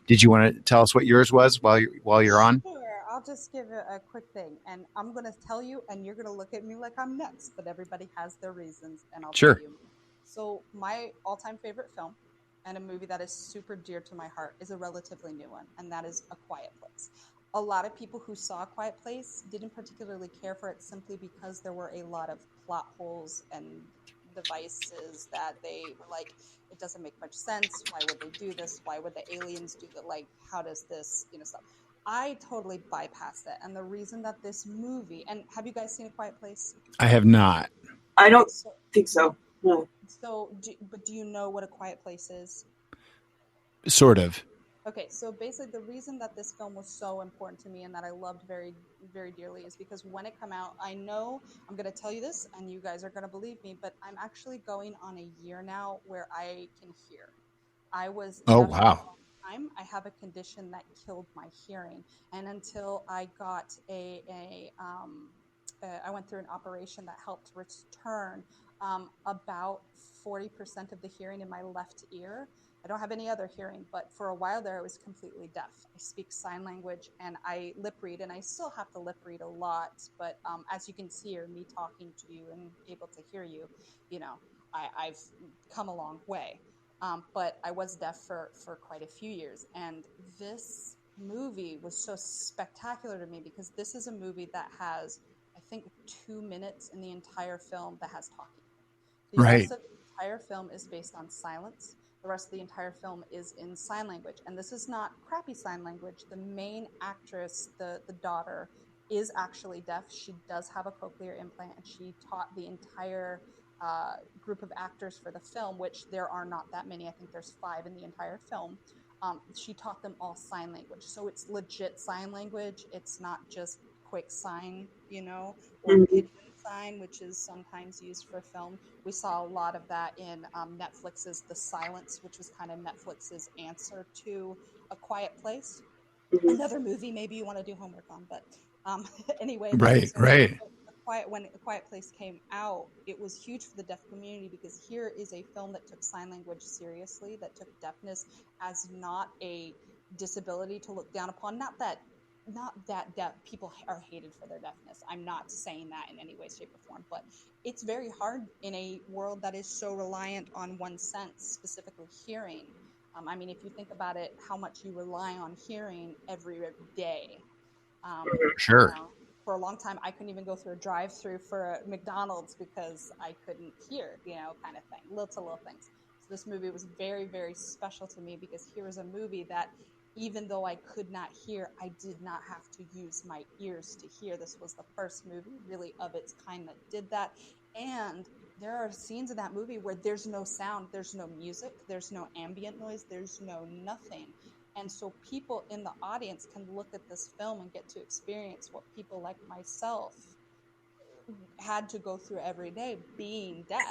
Did you want to tell us what yours was while you're on? Sure. I'll just give a quick thing, and I'm going to tell you, and you're going to look at me like I'm nuts, but everybody has their reasons, and I'll tell you. So my all-time favorite film and a movie that is super dear to my heart is a relatively new one, and that is A Quiet Place. A lot of people who saw A Quiet Place didn't particularly care for it simply because there were a lot of plot holes and devices that they were like, it doesn't make much sense. Why would they do this? Why would the aliens do that? Like, how does this, stuff? I totally bypassed that. And the reason that this movie, and have you guys seen A Quiet Place? I have not. I don't think so. No. So, but do you know what A Quiet Place is? Sort of. Okay, so basically the reason that this film was so important to me and that I loved very, very dearly is because when it came out, I know I'm going to tell you this and you guys are going to believe me, but I'm actually going on a year now where I can hear. I was Oh, wow. I have a condition that killed my hearing, and until I got I went through an operation that helped return about 40% of the hearing in my left ear. I don't have any other hearing, but for a while there I was completely deaf. I speak sign language and I lip read, and I still have to lip read a lot, but as you can see, or me talking to you and able to hear you, I've come a long way. But I was deaf for quite a few years, and this movie was so spectacular to me because this is a movie that has, I think, 2 minutes in the entire film that has talking. The rest of the entire film is based on silence. The rest of the entire film is in sign language, and this is not crappy sign language. The main actress, the daughter, is actually deaf. She does have a cochlear implant, and she taught the entire group of actors for the film, which there are not that many. I think there's 5 in the entire film. She taught them all sign language. So it's legit sign language. It's not just quick sign, or pigeon sign, which is sometimes used for film. We saw a lot of that in Netflix's The Silence, which was kind of Netflix's answer to A Quiet Place. Another movie maybe you want to do homework on, but anyway. Right. When A Quiet Place came out, it was huge for the deaf community because here is a film that took sign language seriously, that took deafness as not a disability to look down upon. Not that deaf people are hated for their deafness. I'm not saying that in any way, shape, or form, but it's very hard in a world that is so reliant on one sense, specifically hearing. If you think about it, how much you rely on hearing every day. Sure. for a long time, I couldn't even go through a drive-through for a McDonald's because I couldn't hear, kind of thing, little things. So this movie was very, very special to me because here was a movie that, even though I could not hear, I did not have to use my ears to hear. This was the first movie really of its kind that did that. And there are scenes in that movie where there's no sound, there's no music, there's no ambient noise, there's no nothing. And so people in the audience can look at this film and get to experience what people like myself had to go through every day, being deaf.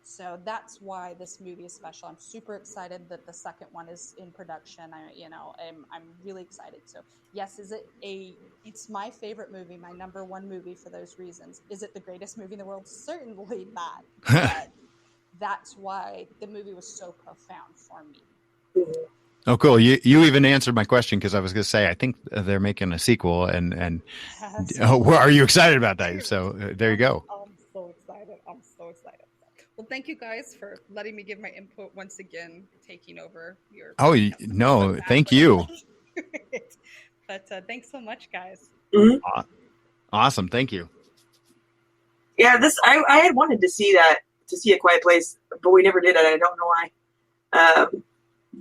So that's why this movie is special. I'm super excited that the second one is in production. I'm really excited. So yes, it's my favorite movie, my number one movie for those reasons. Is it the greatest movie in the world? Certainly not. But that's why the movie was so profound for me. Oh, cool. You even answered my question, because I was going to say, I think they're making a sequel, and Yes. are you excited about that? So there you go. I'm so excited. Well, thank you guys for letting me give my input once again, taking over your. Oh, no, thank you. But thanks so much, guys. Mm-hmm. Awesome. Thank you. Yeah, I had wanted to see A Quiet Place, but we never did it. I don't know why.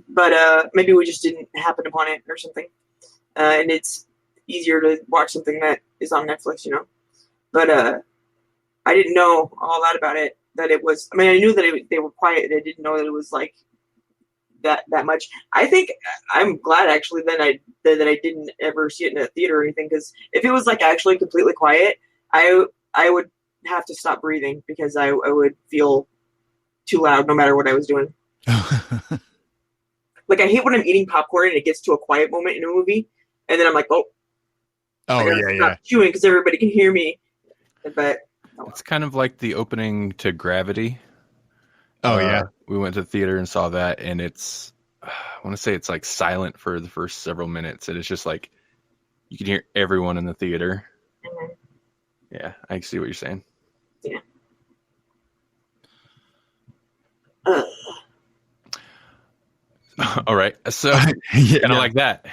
But maybe we just didn't happen upon it or something. And it's easier to watch something that is on Netflix, But I didn't know all that about it. That it was. I mean, I knew that they were quiet. I didn't know that it was like that much. I think I'm glad actually that I didn't ever see it in a theater or anything, because if it was like actually completely quiet, I would have to stop breathing because I would feel too loud no matter what I was doing. Like, I hate when I'm eating popcorn and it gets to a quiet moment in a movie, and then I'm like, stop chewing because everybody can hear me. But it's kind of like the opening to Gravity. Oh yeah, we went to the theater and saw that, and it's I want to say it's like silent for the first several minutes, and it's just like you can hear everyone in the theater. Mm-hmm. Yeah, I see what you're saying. Yeah. All right, so kind of like that.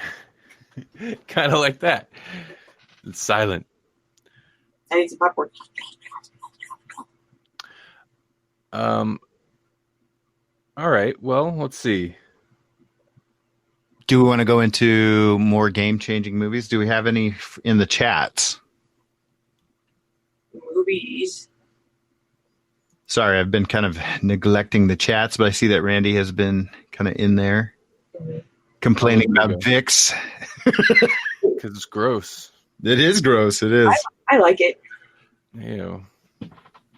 Kind of like that. It's silent. I need some popcorn. All right. Well, let's see. Do we want to go into more game-changing movies? Do we have any in the chats? Movies. Sorry, I've been kind of neglecting the chats, but I see that Randy has been kind of in there complaining about Vicks. Because it's gross. It is gross. It is. I like it. Ew.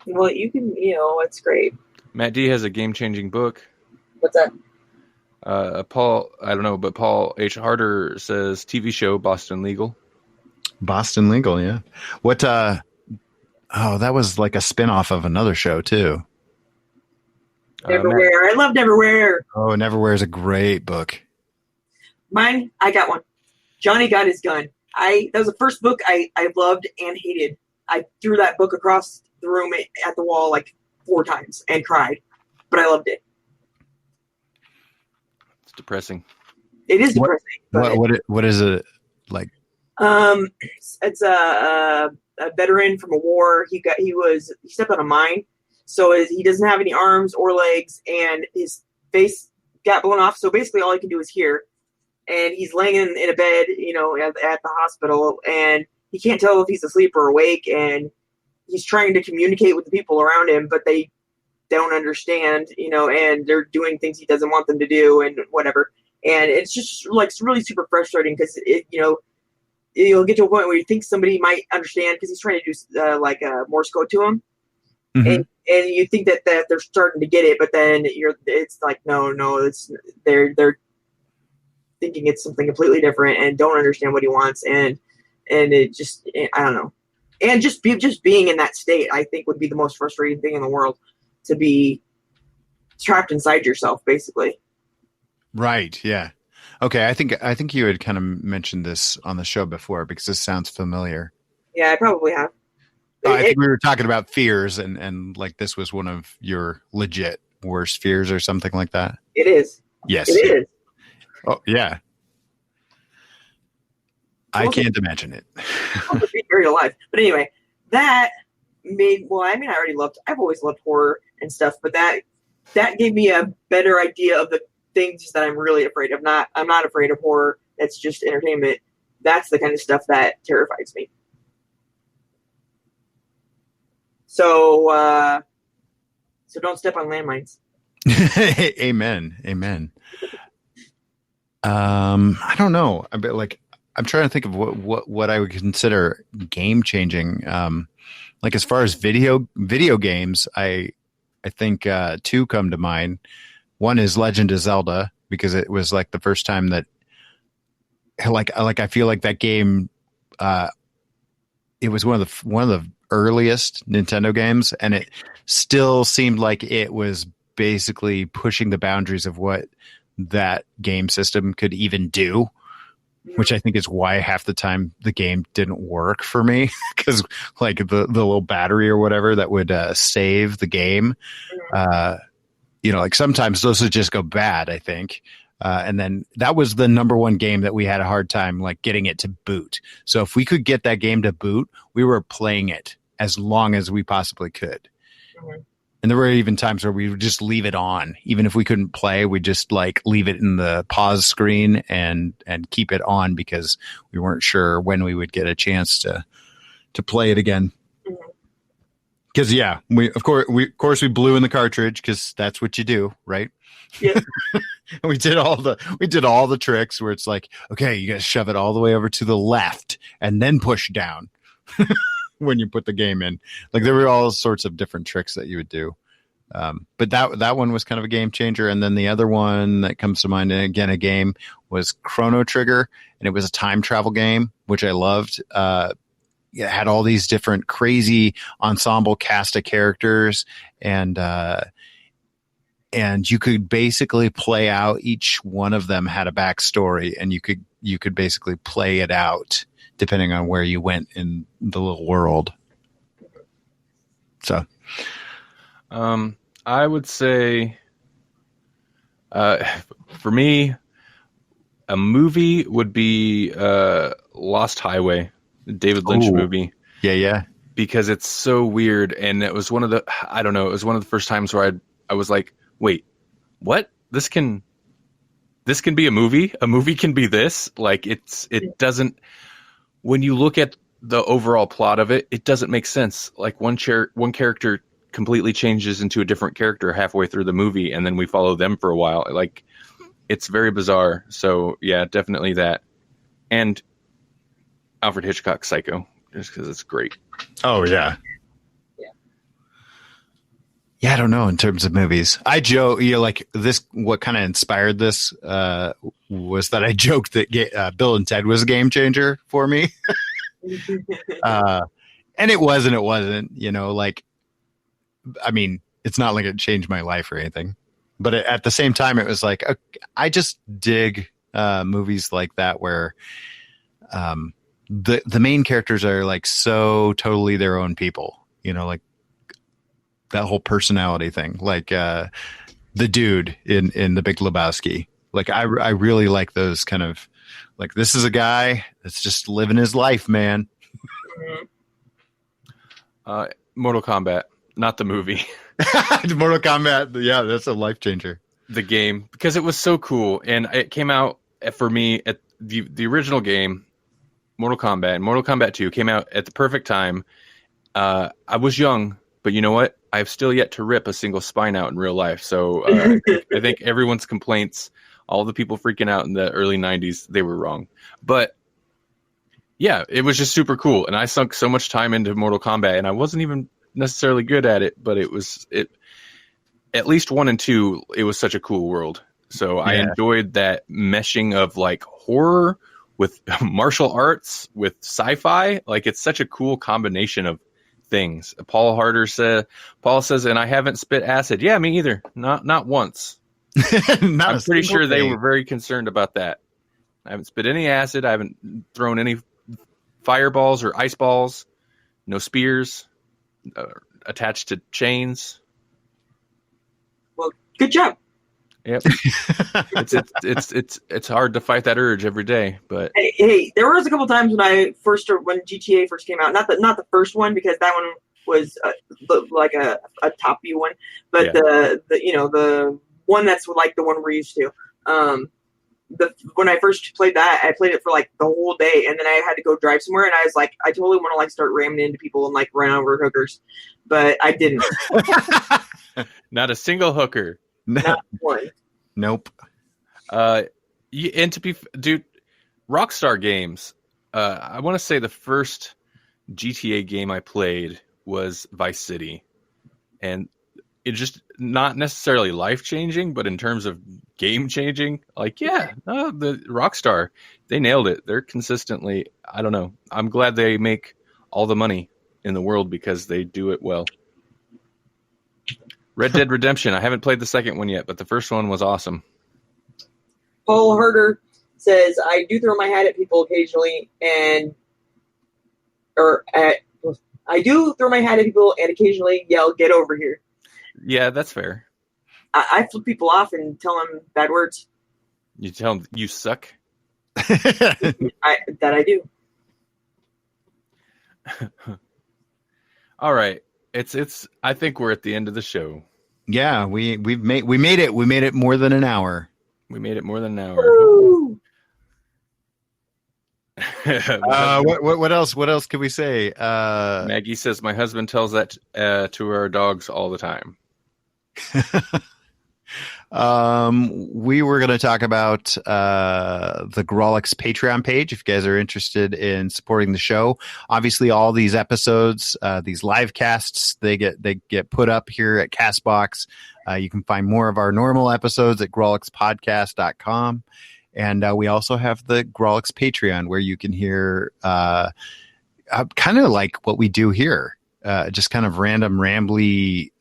Well, you can, it's great. Matt D has a game-changing book. What's that? Paul, I don't know, but Paul H. Harder says TV show Boston Legal. Boston Legal, yeah. What? Oh, that was like a spinoff of another show too. Neverwhere. I love Neverwhere. Oh, Neverwhere is a great book. Mine, I got one. Johnny Got His Gun. That was the first book I loved and hated. I threw that book across the room at the wall like 4 times and cried, but I loved it. It's depressing. It is depressing. What is it like? It's a veteran from a war. He stepped on a mine, so he doesn't have any arms or legs, and his face got blown off. So basically, all he can do is hear. And he's laying in a bed, at the hospital, and he can't tell if he's asleep or awake. And he's trying to communicate with the people around him, but they don't understand, and they're doing things he doesn't want them to do and whatever. And it's just like really super frustrating because you'll get to a point where you think somebody might understand because he's trying to do like a Morse code to him. Mm-hmm. And you think that they're starting to get it, but then it's like, no, they're thinking it's something completely different and don't understand what he wants. And it just, I don't know. And just being in that state, I think would be the most frustrating thing in the world, to be trapped inside yourself, basically. Right. Yeah. Okay. I think you had kind of mentioned this on the show before because this sounds familiar. Yeah, I probably have. I think we were talking about fears and like this was one of your legit worst fears or something like that. It is. Yes. It is. Oh yeah. I can't imagine it. Be buried alive. But anyway, that made, well, I mean, I've always loved horror and stuff, but that gave me a better idea of the things that I'm really afraid of. I'm not afraid of horror. That's just entertainment. That's the kind of stuff that terrifies me. So don't step on landmines. Amen. I don't know. I'm trying to think of what I would consider game changing. Like as far as video games, I think two come to mind. One is Legend of Zelda, because it was like the first time that I feel like that game it was one of the earliest Nintendo games, and it still seemed like it was basically pushing the boundaries of what that game system could even do, which I think is why half the time the game didn't work for me, because like the little battery or whatever that would save the game, like sometimes those would just go bad, I think. And then that was the number one game that we had a hard time like getting it to boot. So if we could get that game to boot, we were playing it as long as we possibly could. Mm-hmm. And there were even times where we would just leave it on. Even if we couldn't play, we'd just like leave it in the pause screen and keep it on because we weren't sure when we would get a chance to play it again. Because we of course we blew in the cartridge because that's what you do, right? Yeah. we did all the tricks where it's like, okay, you got to shove it all the way over to the left and then push down when you put the game in. Like there were all sorts of different tricks that you would do. But that one was kind of a game changer. And then the other one that comes to mind, and again, a game, was Chrono Trigger, and it was a time travel game, which I loved. It had all these different crazy ensemble cast of characters, and you could basically play out, each one of them had a backstory, and you could basically play it out depending on where you went in the little world. So, I would say, for me, a movie would be Lost Highway, the David Lynch movie. Yeah. Because it's so weird, and it was one of the first times where I was like, wait, what? This can be a movie? A movie can be this? Like it doesn't, when you look at the overall plot of it, it doesn't make sense. Like one character completely changes into a different character halfway through the movie, and then we follow them for a while. Like, it's very bizarre. So yeah, definitely that. And Alfred Hitchcock's Psycho, just because it's great. Oh yeah. Yeah, I don't know in terms of movies. I joke, like this. What kind of inspired this was that I joked that Bill and Ted was a game changer for me, and it was and it wasn't. Like, I mean, it's not like it changed my life or anything, but at the same time, it was like I just dig movies like that where the main characters are like so totally their own people. Like. That whole personality thing, like the dude in The Big Lebowski. Like I really like those kind of, like, this is a guy that's just living his life, man. Mortal Kombat, not the movie. Mortal Kombat, yeah, that's a life changer. The game, because it was so cool, and it came out for me at the original game, Mortal Kombat, and Mortal Kombat 2 came out at the perfect time. I was young, but you know what? I've still yet to rip a single spine out in real life. So I think everyone's complaints, all the people freaking out in the early 90s, they were wrong. But yeah, it was just super cool. And I sunk so much time into Mortal Kombat, and I wasn't even necessarily good at it, but it at least 1 and 2, it was such a cool world. So yeah. I enjoyed that meshing of like horror with martial arts with sci-fi. Like, it's such a cool combination of things. Paul says, and I haven't spit acid. Yeah, me either. Not once. I'm pretty sure they were very concerned about that. I haven't spit any acid. I haven't thrown any fireballs or ice balls. No spears attached to chains. Well, good job. Yep. It's hard to fight that urge every day, but hey, there was a couple times when GTA first came out. Not the first one, because that one was like a top view one, but the one that's like the one we're used to. When I first played that, I played it for like the whole day, and then I had to go drive somewhere, and I was like, I totally want to like start ramming into people and like run over hookers, but I didn't. Not a single hooker. Not one. Nope. And dude, Rockstar Games. I want to say the first GTA game I played was Vice City, and it just not necessarily life changing, but in terms of game changing, like the Rockstar, they nailed it. They're consistently, I don't know. I'm glad they make all the money in the world because they do it well. Red Dead Redemption. I haven't played the second one yet, but the first one was awesome. Paul Herder says, I do throw my hat at people occasionally, I do throw my hat at people and occasionally yell, "Get over here." Yeah, that's fair. I flip people off and tell them bad words. You tell them you suck? I do. All right. It's I think we're at the end of the show. Yeah, we made it. We made it more than an hour. We made it more than an hour. What else? What else can we say? Maggie says my husband tells that to our dogs all the time. We were going to talk about the Grawlix Patreon page if you guys are interested in supporting the show. Obviously, all these episodes, these live casts, they get put up here at Castbox. You can find more of our normal episodes at grawlixpodcast.com. And we also have the Grawlix Patreon, where you can hear kind of like what we do here. Just kind of random rambly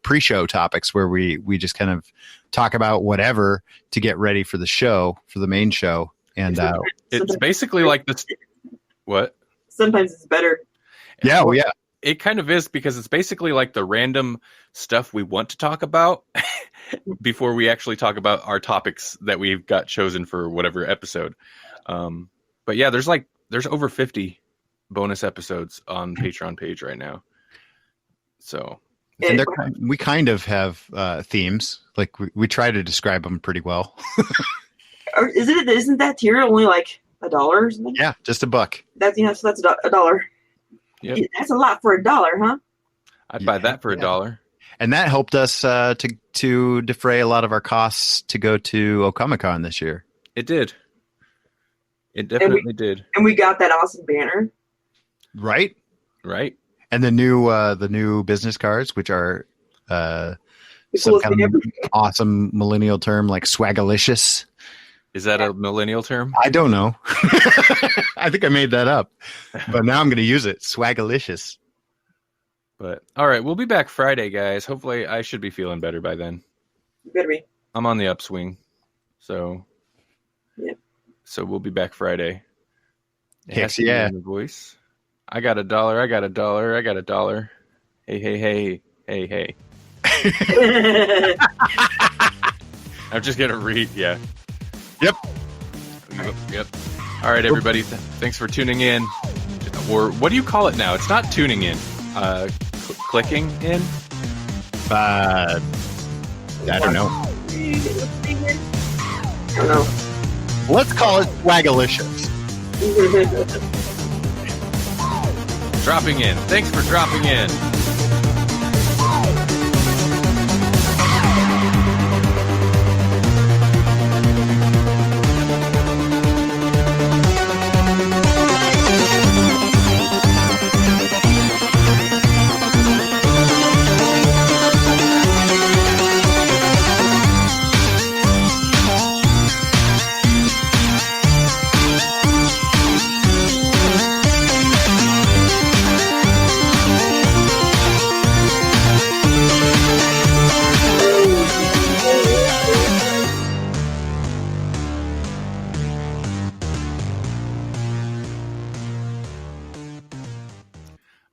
pre-show topics where we just kind of talk about whatever to get ready for the show, for the main show. And it's basically like this. What? Sometimes it's better. Yeah, well, yeah. It kind of is, because it's basically like the random stuff we want to talk about before we actually talk about our topics that we've got chosen for whatever episode. But yeah, there's over 50 bonus episodes on Patreon page right now. So, and we kind of have themes. Like we try to describe them pretty well. Isn't that tier only like $1 or something? Yeah, just $1. So that's $1. Yep. That's a lot for $1, huh? I'd buy that for $1. And that helped us to defray a lot of our costs to go to Okamicon this year. It did. It definitely did. And we got that awesome banner. Right. And the new business cards, which are some kind of awesome millennial term like swagalicious. Is that a millennial term? I don't know. I think I made that up, but now I'm going to use it. Swagalicious. But all right, we'll be back Friday, guys. Hopefully, I should be feeling better by then. You better be. I'm on the upswing, so yeah. So we'll be back Friday. Heck yeah! The voice. I got $1. I got $1. I got $1. Hey. I'm just gonna read. Yeah. Yep. All right, everybody. Thanks for tuning in. Or what do you call it now? It's not tuning in. Clicking in. I don't know. I don't know. Let's call it swagalicious. Dropping in. Thanks for dropping in.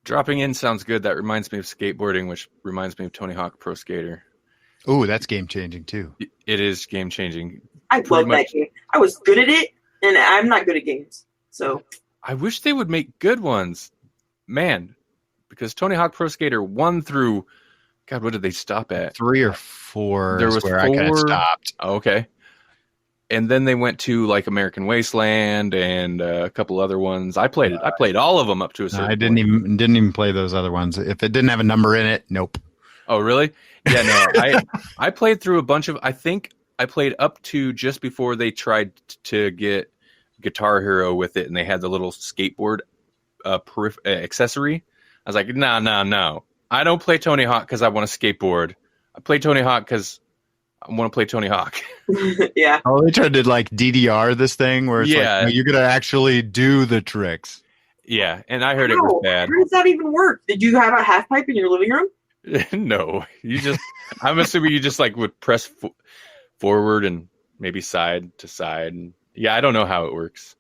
Dropping in sounds good. That reminds me of skateboarding, which reminds me of Tony Hawk Pro Skater. Oh, that's game changing too. It is game changing. I love that game. I was good at it, and I'm not good at games. So I wish they would make good ones, man. Because Tony Hawk Pro Skater 1 through, God, what did they stop at? 3 or 4 There is was where 4. I kind of stopped. Oh, okay. And then they went to like American Wasteland and a couple other ones. I played all of them up to a certain I didn't even play those other ones. If it didn't have a number in it, nope. Oh, really? Yeah, no. I played through a bunch of. I think I played up to just before they tried to get Guitar Hero with it, and they had the little skateboard accessory. I was like, no. I don't play Tony Hawk because I want to skateboard. I play Tony Hawk because I want to play Tony Hawk. Yeah. Oh, they tried to like DDR this thing where it's like, no, you're going to actually do the tricks. Yeah, and I heard it was bad. How does that even work? Did you have a half pipe in your living room? No, I'm assuming you just like would press forward and maybe side to side. And yeah, I don't know how it works,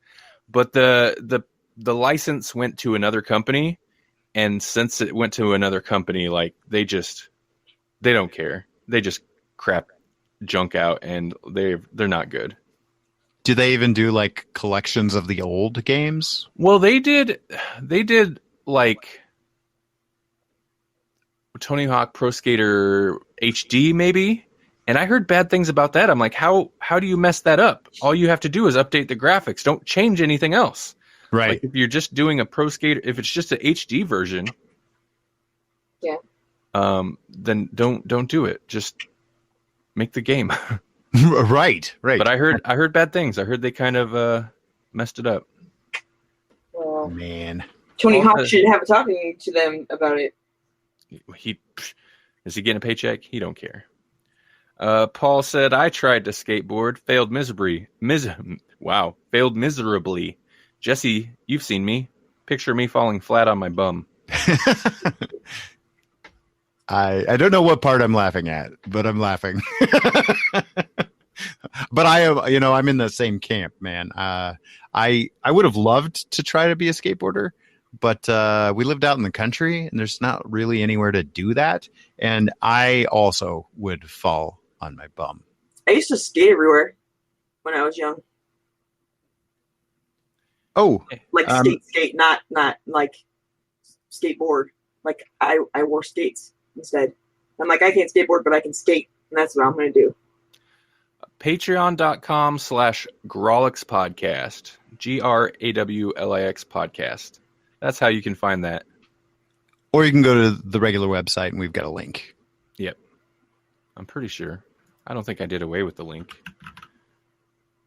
but the license went to another company, and since it went to another company, like they don't care. They just crap junk out, and they're not good. Do they even do like collections of the old games? Well, they did like Tony Hawk Pro Skater HD maybe, and I heard bad things about that. I'm like, how do you mess that up? All you have to do is update the graphics. Don't change anything else. Right. Like if you're just doing a Pro Skater, if it's just an HD version, yeah. Then don't do it. Just make the game. Right. But I heard bad things. I heard they kind of messed it up. Well, man, Tony Hawk should have a talking to them about it. Is he getting a paycheck? He don't care. Paul said, I tried to skateboard, failed miserably. Failed miserably. Jesse, you've seen me. Picture me falling flat on my bum. I don't know what part I'm laughing at, but I'm laughing. But I'm in the same camp, man. I would have loved to try to be a skateboarder, but we lived out in the country and there's not really anywhere to do that. And I also would fall on my bum. I used to skate everywhere when I was young. Oh, like skate, not like skateboard. Like I wore skates instead. I'm like, I can't skateboard, but I can skate, and that's what I'm going to do. Patreon.com/Grawlix podcast. GRAWLIX podcast. That's how you can find that. Or you can go to the regular website and we've got a link. Yep. I'm pretty sure. I don't think I did away with the link.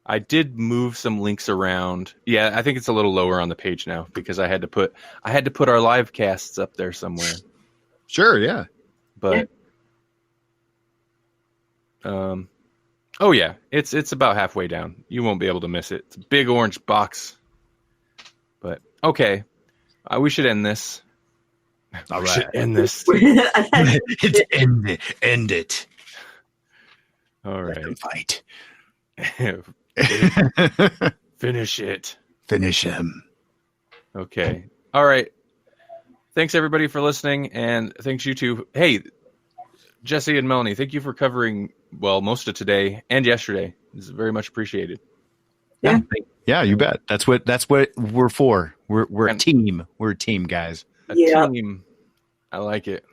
I did move some links around. Yeah, I think it's a little lower on the page now because I had to put our live casts up there somewhere. Sure, yeah. But oh yeah, it's about halfway down. You won't be able to miss it. It's a big orange box. But okay, we should end this. All right. Should end this. End it. All right. Fight. Finish it. Finish him. Okay. All right. Thanks everybody for listening, and thanks you two. Hey, Jesse and Melanie, thank you for covering most of today and yesterday. It's very much appreciated. Yeah. Yeah, you bet. That's what we're for. We're a team. We're a team, guys. A team. I like it.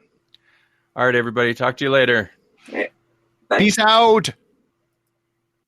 All right, everybody. Talk to you later. Bye. Peace out.